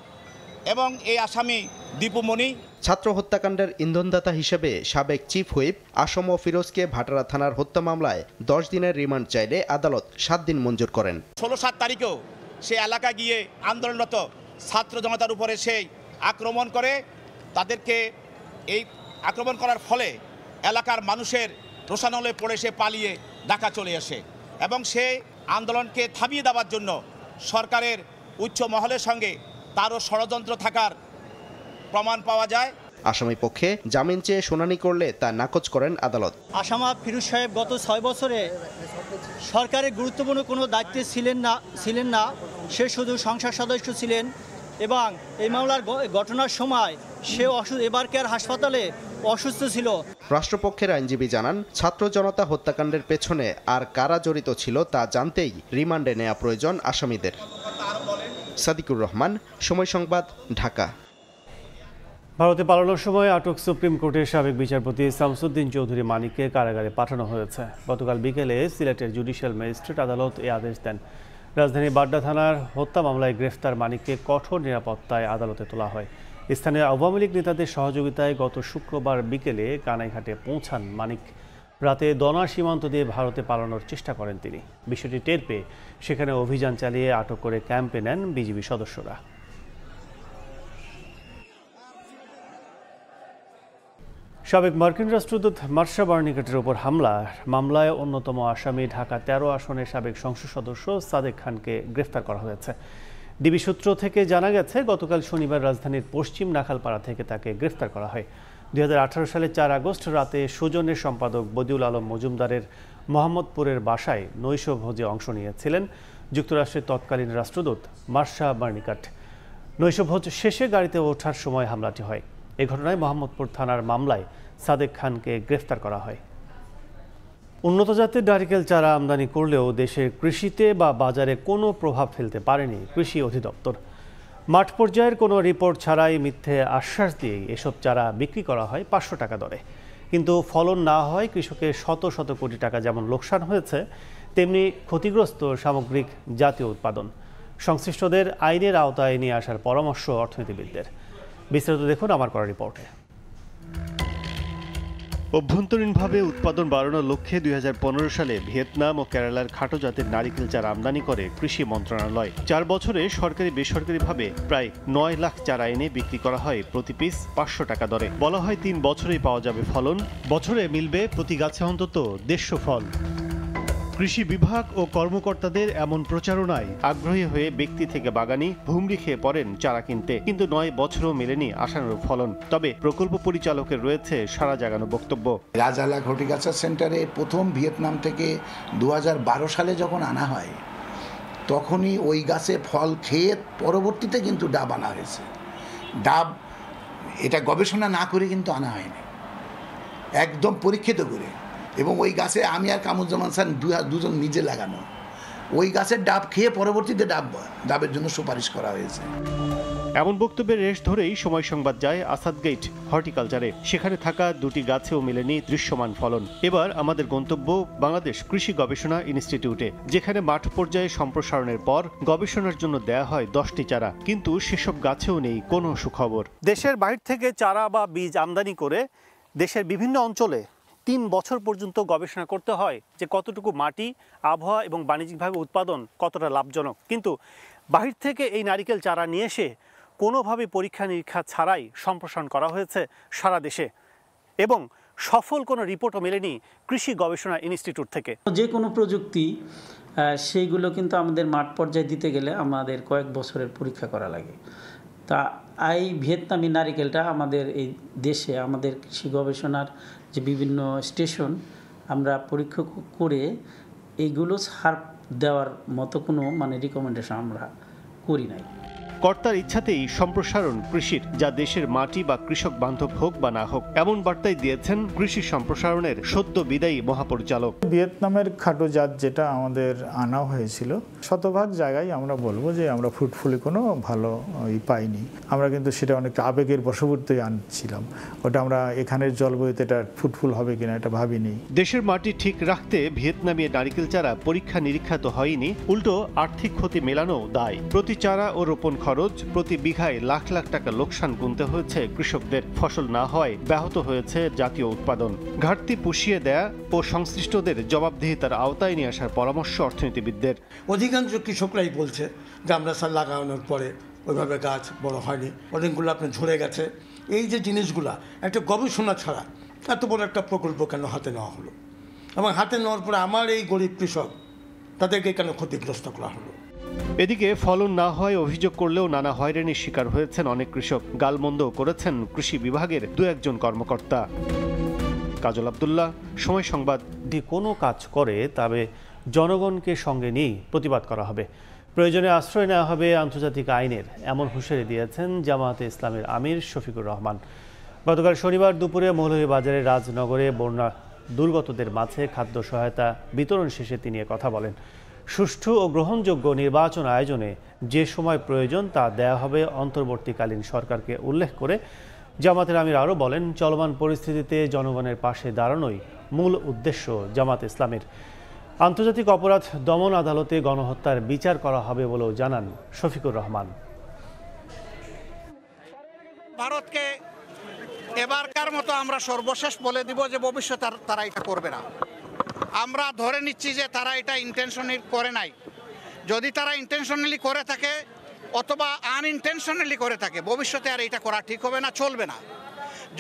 এবং এই আসামি দীপুমণি। ছাত্র হত্যাকাণ্ডের ইন্ধনদাতা হিসেবে সাবেক চিফ হুইপ আসম ফিরোজকে ভাটারা থানার হত্যা মামলায় 10 দিনের রিমান্ড চাইলে আদালত 7 দিন মঞ্জুর করেন। 16/7 তারিখেও সে এলাকা গিয়ে আন্দোলনরত ছাত্র জনতার উপরে সেই আক্রমণ করে। তাদেরকে এই আক্রমণ করার ফলে এলাকার মানুষের রোষানলে পড়ে সে পালিয়ে ঢাকা চলে আসে এবং সে আন্দোলনকে থামিয়ে দেওয়ার জন্য সরকারের উচ্চ মহলের সঙ্গে তারও ষড়যন্ত্র থাকার প্রমাণ পাওয়া যায়। আসামি পক্ষে জামিন চেয়ে শুনানি করলে তা নাকচ করেন আদালত। আসামা ফিরোজ সাহেব গত 6 বছরে সরকারের গুরুত্বপূর্ণ কোনো দায়িত্বে ছিলেন না, সে শুধু সংসদ সদস্য ছিলেন এবং এই মামলার ঘটনার সময় সে এবারকার হাসপাতালে অসুস্থ ছিল। রাষ্ট্রপক্ষের আইনজীবী জানান, ছাত্র জনতা হত্যাকাণ্ডের পেছনে আর কারা জড়িত ছিল তা জানতেই রিমান্ডে নেওয়া প্রয়োজন আসামিদের। সাদিকুর রহমান, সময় সংবাদ, ঢাকা। ভারতে পালানোর সময় আটক সুপ্রিম কোর্টের সাবেক বিচারপতি শামসুদ্দিন চৌধুরী মানিককে কারাগারে পাঠানো হয়েছে। গতকাল বিকেলে সিলেটের জুডিশিয়াল ম্যাজিস্ট্রেট আদালত এই আদেশ দেন। রাজধানীর বাড্ডা থানার হত্যা মামলায় গ্রেফতার মানিককে কঠোর নিরাপত্তায় আদালতে তোলা হয়। স্থানীয় আওয়ামী লীগ নেতাদের সহযোগিতায় গত শুক্রবার বিকেলে কানাইঘাটে পৌঁছান মানিক। রাতে দনা সীমান্ত দিয়ে ভারতে পালানোর চেষ্টা করেন তিনি। বিষয়টি টের পেয়ে সেখানে অভিযান চালিয়ে আটক করে ক্যাম্পে নেন বিজিবি সদস্যরা। সাবেক মার্কিন রাষ্ট্রদূত মার্শা বার্নিকাটের ওপর মামলায় অন্যতম আসামি ঢাকা 13 আসনের সাবেক সংসদ সদস্য সাদেক খানকে গ্রেফতার করা হয়েছে। ডিবি সূত্র থেকে জানা গেছে, গতকাল শনিবার রাজধানীর পশ্চিম নাখালপাড়া থেকে তাকে গ্রেফতার করা হয়। 2018 সালের 4 আগস্ট রাতে সুজনের সম্পাদক বদিউল আলম মজুমদারের মোহাম্মদপুরের বাসায় নৈশভোজে অংশ নিয়েছিলেন যুক্তরাষ্ট্রের তৎকালীন রাষ্ট্রদূত মার্শা বার্নিকাট। নৈশভোজ শেষে গাড়িতে ওঠার সময় হামলাটি হয়। এই ঘটনায় মোহাম্মদপুর থানার মামলায় সাদেক খানকে গ্রেফতার করা হয়। উন্নত জাতের নারিকেল চারা আমদানি করলেও দেশের কৃষিতে বা বাজারে কোনো প্রভাব ফেলতে পারেনি কৃষি অধিদপ্তর। মাঠ পর্যায়ের কোনো রিপোর্ট ছাড়াই মিথ্যে আশ্বাস দিয়েই এসব চারা বিক্রি করা হয় 500 টাকা দরে। কিন্তু ফলন না হয় কৃষকের শত শত কোটি টাকা যেমন লোকসান হয়েছে, তেমনি ক্ষতিগ্রস্ত সামগ্রিক জাতীয় উৎপাদন। সংশ্লিষ্টদের আইনের আওতায় নিয়ে আসার পরামর্শ অর্থনীতিবিদদের। বিস্তারিত দেখুন আমার করা রিপোর্টে। অভ্যন্তরীণভাবে উৎপাদন বাড়ানোর লক্ষ্যে 2015 সালে ভিয়েতনাম ও কেরালার খাটো জাতের নারিকেল চারা আমদানি করে কৃষি মন্ত্রণালয়। 4 বছরে সরকারি বেসরকারিভাবে প্রায় 9 লাখ চারা এনে বিক্রি করা হয় প্রতি পিস 500 টাকা দরে। বলা হয় 3 বছরেই পাওয়া যাবে ফলন, বছরে মিলবে প্রতি গাছে অন্তত 150 ফল। কৃষি বিভাগ ও কর্মকর্তাদের এমন প্রচারণায় আগ্রহী হয়ে ব্যক্তি থেকে বাগানি হুমড়ি খেয়ে পড়েন চারা কিনতে, কিন্তু 9 বছরও মেলেনি আশানুরূপ ফলন। তবে প্রকল্প পরিচালকের রয়েছে সারা জাগানো বক্তব্য। রাজালা হর্টিকালচার সেন্টারে প্রথম ভিয়েতনাম থেকে 2012 সালে যখন আনা হয়, তখনই ওই গাছে ফল খেয়ে পরবর্তীতে কিন্তু ডাব আনা হয়েছে। ডাব এটা গবেষণা না করে কিন্তু আনা হয়নি, একদম পরীক্ষিত করে। এবং ওই গাছে আমি আর কামরুজ্জামান স্যার দুজন নিজে লাগানো ওই গাছের ডাব খেয়ে পরবর্তীতে ডাবের জন্য সুপারিশ করা হয়েছে। এমন বক্তব্যের রেশ ধরেই সময় সংবাদ যায় আসাদ গেট হর্টিকালচারে। সেখানে থাকা 2টি গাছেও মেলেনি দৃশ্যমান ফলন। এবার আমাদের গন্তব্য বাংলাদেশ কৃষি গবেষণা ইনস্টিটিউটে, যেখানে মাঠ পর্যায়ে সম্প্রসারণের পর গবেষণার জন্য দেয়া হয় 10টি চারা, কিন্তু সেসব গাছেও নেই কোনো সুখবর। দেশের বাইরে থেকে চারা বা বীজ আমদানি করে দেশের বিভিন্ন অঞ্চলে 3 বছর পর্যন্ত গবেষণা করতে হয় যে কতটুকু মাটি, আবহাওয়া এবং বাণিজ্যিকভাবে উৎপাদন কতটা লাভজনক। কিন্তু বাহির থেকে এই নারিকেল চারা নিয়ে এসে কোনোভাবে পরীক্ষা নিরীক্ষা ছাড়াই সম্প্রসারণ করা হয়েছে সারা দেশে, এবং সফল কোনো রিপোর্টও মেলেনি কৃষি গবেষণা ইনস্টিটিউট থেকে। যে কোনো প্রযুক্তি সেইগুলো কিন্তু আমাদের মাঠ পর্যায়ে দিতে গেলে আমাদের কয়েক বছরের পরীক্ষা করা লাগে। তা এই ভিয়েতনামি নারিকেলটা আমাদের এই দেশে আমাদের কৃষি গবেষণার যে বিভিন্ন স্টেশন আমরা পরীক্ষা করে এইগুলো ছাড় দেওয়ার মতো কোনো রিকমেন্ডেশন আমরা করি নাই। কর্তার ইচ্ছাতেই সম্প্রসারণ কৃষির, যা দেশের মাটি বা কৃষক বান্ধব হোক বা না হোক, এমন বার্তাই দিয়েছেন কৃষি সম্প্রসারণের সদ্য বিদায়ী মহাপরিচালক। ভিয়েতনামের খাটো জাত যেটা আমাদের আনা হয়েছিল, শতভাগ জায়গায় আমরা বলবো যে আমরা ফ্রুটফুলি কোনো ভালো পাইনি। আমরা কিন্তু সেটা অনেকটা আবেগের বশবর্তী আনছিলাম। ওটা আমরা এখানের জলবায়ুতে এটা ফ্রুটফুল হবে কিনা এটা ভাবিনি। দেশের মাটি ঠিক রাখতে ভিয়েতনামি নারিকেল চারা পরীক্ষা নিরীক্ষা তো হয়নি, উল্টো আর্থিক ক্ষতি মেলানো দায়। প্রতি চারা ও রোপণ খরচ, প্রতি বিঘায় লাখ লাখ টাকা লোকসান গুনতে হয়েছে কৃষকদের। ফসল না হয় ব্যাহত হয়েছে জাতীয় উৎপাদন। ঘাটতি পুষিয়ে দেয়া ও সংশ্লিষ্টদের জবাবদিহিতার আওতায় নিয়ে আসার পরামর্শ অর্থনীতিবিদদের। অধিকাংশ কৃষকরাই বলছে যে আমরা সার লাগানোর পরে ওইভাবে গাছ বড় হয়নি, অনেকগুলো আপনার ঝরে গেছে। এই যে জিনিসগুলা একটা গবেষণা ছাড়া এত বড় একটা প্রকল্প কেন হাতে নেওয়া হলো, এবং হাতে নেওয়ার পরে আমার এই গরিব কৃষক তাদেরকে কেন ক্ষতিগ্রস্ত করা হলো। এদিকে ফলন না হয় অভিযোগ করলেও নানা হয়রানির শিকার হয়েছেন অনেক কৃষক। গালমন্দও করেছেন কৃষি বিভাগের 2-1 কর্মকর্তা। কাজল আব্দুল্লাহ, সময় সংবাদ। কোনো কাজ করে তবে জনগণকে সঙ্গে নিয়ে প্রতিবাদ করা হবে, প্রয়োজনে আশ্রয় নেওয়া হবে আন্তর্জাতিক আইনের, এমন হুঁশিয়ারি দিয়েছেন জামায়াতে ইসলামের আমির শফিকুর রহমান। গতকাল শনিবার দুপুরে মৌলভীবাজারের রাজনগরে বন্যা দুর্গতদের মাঝে খাদ্য সহায়তা বিতরণ শেষে তিনি কথা বলেন। সুষ্ঠু ও গ্রহণযোগ্য নির্বাচন আয়োজনে যে সময় প্রয়োজন তা দেয়া হবে অন্তর্বর্তীকালীন সরকারকে উল্লেখ করে জামাতের আমির আরও বলেন, চলমান পরিস্থিতিতে জনগণের পাশে দাঁড়ানোই মূল উদ্দেশ্য জামাত ইসলামের। আন্তর্জাতিক অপরাধ দমন আদালতে গণহত্যার বিচার করা হবে বলেও জানান শফিকুর রহমান। ভারতকে এবারকার মতো আমরা সর্বশেষ বলে দিব যে ভবিষ্যতে তারা এটা করবে না। আমরা ধরে নিচ্ছি যে তারা এটা ইন্টেনশনালি করে নাই। যদি তারা ইন্টেনশনালি করে থাকে অথবা আনইনটেনশনালি করে থাকে, ভবিষ্যতে আর এটা করা ঠিক হবে না, চলবে না।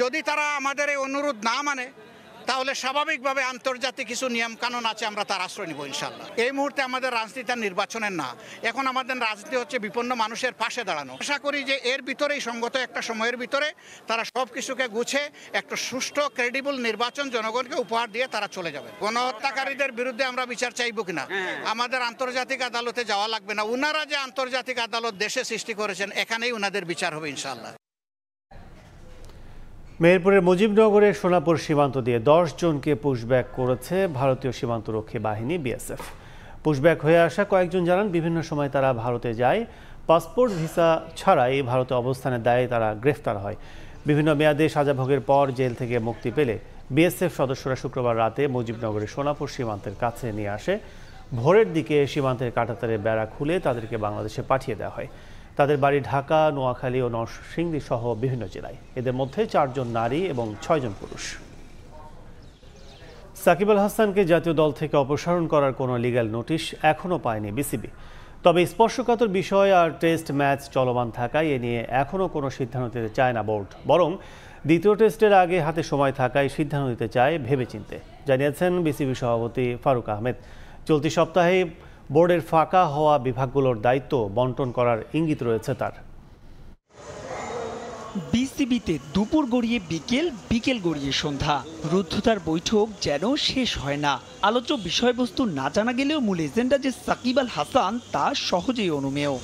যদি তারা আমাদের এই অনুরোধ না মানে তাহলে স্বাভাবিকভাবে আন্তর্জাতিক কিছু নিয়মকানুন আছে, আমরা তার আশ্রয় নিব ইনশাল্লাহ। এই মুহূর্তে আমাদের রাজনীতি আর নির্বাচনের না, এখন আমাদের রাজনীতি হচ্ছে বিপন্ন মানুষের পাশে দাঁড়ানো। আশা করি যে এর ভিতরেই সঙ্গত একটা সময়ের ভিতরে তারা সব কিছুকে গুছে একটা সুষ্ঠু ক্রেডিবল নির্বাচন জনগণকে উপহার দিয়ে তারা চলে যাবে। গণহত্যাকারীদের বিরুদ্ধে আমরা বিচার চাইব কিনা, আমাদের আন্তর্জাতিক আদালতে যাওয়া লাগবে না। উনারা যে আন্তর্জাতিক আদালত দেশে সৃষ্টি করেছেন, এখানেই উনাদের বিচার হবে ইনশাল্লাহ। মেহেরপুরের মুজিবনগরের সোনাপুর সীমান্ত দিয়ে 10 জনকে পুশব্যাক করেছে ভারতীয় সীমান্তরক্ষী বাহিনী বিএসএফ। পুশব্যাক হয়ে আসা কয়েকজন জানান, বিভিন্ন সময় তারা ভারতে যায়, পাসপোর্ট ভিসা ছাড়াই ভারতে অবস্থানের দায়ে তারা গ্রেফতার হয়। বিভিন্ন মেয়াদে সাজা ভোগের পর জেল থেকে মুক্তি পেলে বিএসএফ সদস্যরা শুক্রবার রাতে মুজিবনগরের সোনাপুর সীমান্তের কাছে নিয়ে আসে। ভোরের দিকে সীমান্তের কাঁটাতারের বেড়া খুলে তাদেরকে বাংলাদেশে পাঠিয়ে দেওয়া হয়। তাদের বাড়ি ঢাকা, নোয়াখালী ও নরসিংদী সহ বিভিন্ন জেলায়। এদের মধ্যে 4 জন নারী এবং 6 জন পুরুষ। সাকিব আল হাসানকে জাতীয় দল থেকে অপসারণ করার কোনো লিগ্যাল নোটিশ এখনও পায়নি বিসিবি। তবে স্পর্শকাতর বিষয় আর টেস্ট ম্যাচ চলমান থাকায় এ নিয়ে এখনও কোনো সিদ্ধান্ত নিতে চায় না বোর্ড, বরং দ্বিতীয় টেস্টের আগে হাতে সময় থাকায় সিদ্ধান্ত নিতে চায় ভেবেচিন্তে, জানিয়েছেন বিসিবি সভাপতি ফারুক আহমেদ। চলতি সপ্তাহে বোর্ডের ফাঁকা হওয়া বিভাগগুলোর দায়িত্ব বন্টন করার ইঙ্গিত রয়েছে তার। বিসিবিতে দুপুর গড়িয়ে বিকেল, বিকেল গড়িয়ে সন্ধ্যা, রুদ্ধতার বৈঠক যেন শেষ হয় না। আলোচ্য বিষয়বস্তু না জানা গেলেও মূল এজেন্ডা যে সাকিব আল হাসান তা সহজেই অনুমেয়।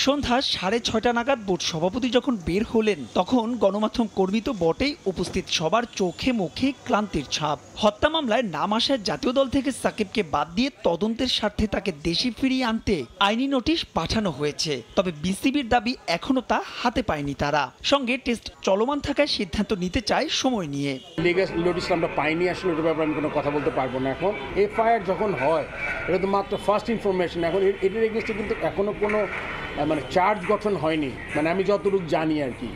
সন্ধ্যা 6:30 নাগাদ বোর্ড সভাপতি যখন বের হলেন, তখন গণমাধ্যম কর্মী তো বটেই, উপস্থিত সবার চোখে মুখে ক্লান্তির ছাপ। হত্যা মামলায় নাম আসায় জাতীয় দল থেকে সাকিবকে বাদ দিয়ে তদন্তের স্বার্থে তাকে দেশে ফিরিয়ে আনতে আইনি নোটিশ পাঠানো হয়েছে। তবে বিসিবির দাবি এখনো তা হাতে পায়নি তারা। সঙ্গে টেস্ট চলমান থাকায় সিদ্ধান্ত নিতে চায় সময় নিয়ে। লিগ্যাল নোটিশ আমরা পাইনি, আসলে ওটার ব্যাপারে আমি কোনো কথা বলতে পারবো না। এখন এফআইআর যখন হয়, এটা তো মাত্র ফার্স্ট ইনফরমেশন। এখন এটার এগেইনস্টে কিন্তু এখনো কোনো চার্জ গঠন হয়নি, আমি যতটুকু জানি আর কি।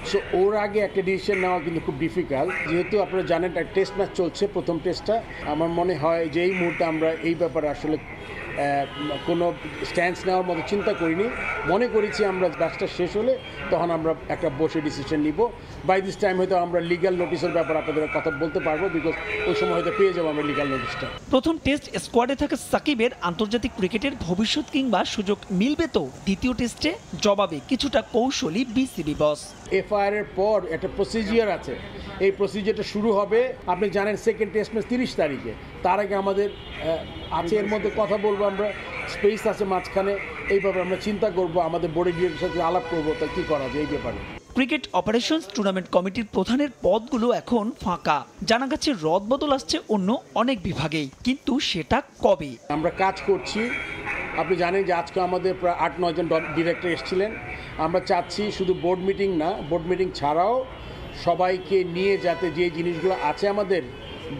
সো ওর আগে একটা ডিসিশন নেওয়া কিন্তু খুব ডিফিকাল্ট। যেহেতু আপনারা জানেন একটা টেস্ট ম্যাচ চলছে, প্রথম টেস্টটা, আমার মনে হয় যে এই মুহূর্তে আমরা এই ব্যাপারে আসলে কোনো স্ট্যান্স নেওয়ার মতো চিন্তা করিনি। মনে করেছি আমরা ম্যাচটা শেষ হলে তখন আমরা একটা বসে ডিসিশন নিব। বাই দিস টাইম হয়তো আমরা লিগ্যাল নোটিশের ব্যাপারে আপনাদের কথা বলতে পারবো, বিকজ ওই সময় হয়তো পেয়ে যাবো আমরা লিগ্যাল নোটিশটা। প্রথম টেস্ট স্কোয়াডে থাকা সাকিবের আন্তর্জাতিক ক্রিকেটের ভবিষ্যৎ কিংবা সুযোগ মিলবে তো? দ্বিতীয় টেস্টে জবাবে কিছুটা কৌশলী বিসিবি বস। এফআইআর এর পর একটা প্রসিজিয়ার আছে, এই প্রসিজিয়ারটা শুরু হবে, আপনি জানেন সেকেন্ড টেস্ট ম্যাচ 30 তারিখে। তার আগে আমাদের আছে, এর মধ্যে কথা বলবো আমরা, স্পেস আছে মাঝখানে, এই ব্যাপারে আমরা চিন্তা করবো, আমাদের বোর্ডের ডিরেক্টরের সাথে আলাপ করবো তা কী করা যায় এই ব্যাপারে। ক্রিকেট অপারেশনস টুর্নামেন্ট কমিটির প্রধানের পদগুলো এখন ফাঁকা। জানা গেছে রদবদল আসছে অন্য অনেক বিভাগেই, কিন্তু সেটা কবে? আমরা কাজ করছি। আপনি জানেন যে আজকে আমাদের প্রায় 8-9 জন ডিরেক্টর এসেছিলেন। আমরা চাচ্ছি শুধু বোর্ড মিটিং না, বোর্ড মিটিং ছাড়াও সবাইকে নিয়ে যাতে যে জিনিসগুলো আছে, আমাদের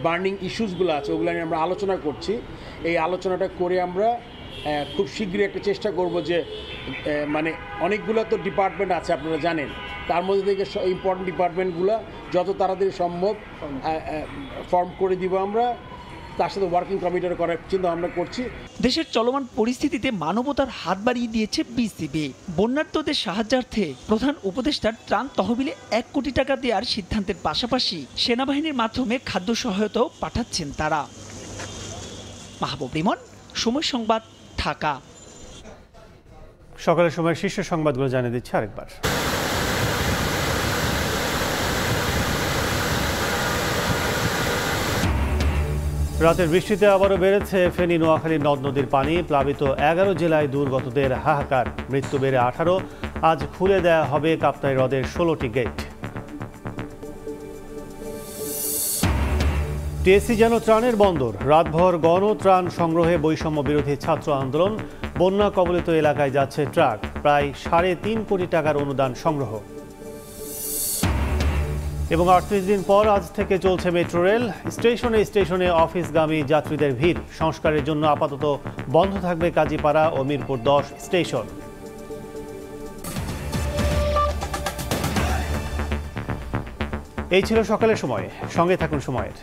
বার্নিং ইস্যুসগুলো আছে, ওগুলো নিয়ে আমরা আলোচনা করছি। এই আলোচনাটা করে আমরা খুব শীঘ্রই একটা চেষ্টা করব যে অনেকগুলো তো ডিপার্টমেন্ট আছে আপনারা জানেন, তার মধ্যে থেকে ইম্পর্টেন্ট ডিপার্টমেন্টগুলো যত তাড়াতাড়ি সম্ভব ফর্ম করে দিব আমরা, তার সাথে ওয়ার্কিং কমিটি করার চিন্তা আমরা করছি। দেশের চলমান পরিস্থিতিতে মানবতার হাত বাড়িয়ে দিয়েছে বিসিবি। বন্যার্তদের সাহায্যার্থে প্রধান উপদেষ্টার ত্রাণ তহবিলে 1 কোটি টাকা দেওয়ার সিদ্ধান্তের পাশাপাশি সেনাবাহিনীর মাধ্যমে খাদ্য সহায়তাও পাঠাচ্ছেন তারা। মাহবুব রিমন, সময় সংবাদ, ঢাকা। সকালের সময় শীর্ষ সংবাদগুলো জানিয়ে দিচ্ছে আরেকবার। রাতের বৃষ্টিতে আবারও বেড়েছে ফেনী নোয়াখালী নদ নদীর পানি। প্লাবিত 11 জেলায় দুর্গতদের হাহাকার, মৃত্যু বেড়ে 18। আজ খুলে দেয়া হবে কাপ্তাই হ্রদের 16টি গেট। টিএসসি যেন ত্রাণের বন্দর, রাতভর গণত্রাণ সংগ্রহে বৈষম্য বিরোধী ছাত্র আন্দোলন। বন্যা কবলিত এলাকায় যাচ্ছে ট্রাক, প্রায় 3.5 কোটি টাকার অনুদান সংগ্রহ। এবং 38 দিন পর আজ থেকে চলছে মেট্রো রেল। স্টেশনে স্টেশনে অফিসগামী যাত্রীদের ভিড়। সংস্কারের জন্য আপাতত বন্ধ থাকবে কাজীপাড়া ও মিরপুর 10 স্টেশন। এই ছিল সকালের সময়। সঙ্গে থাকুন সময়ের।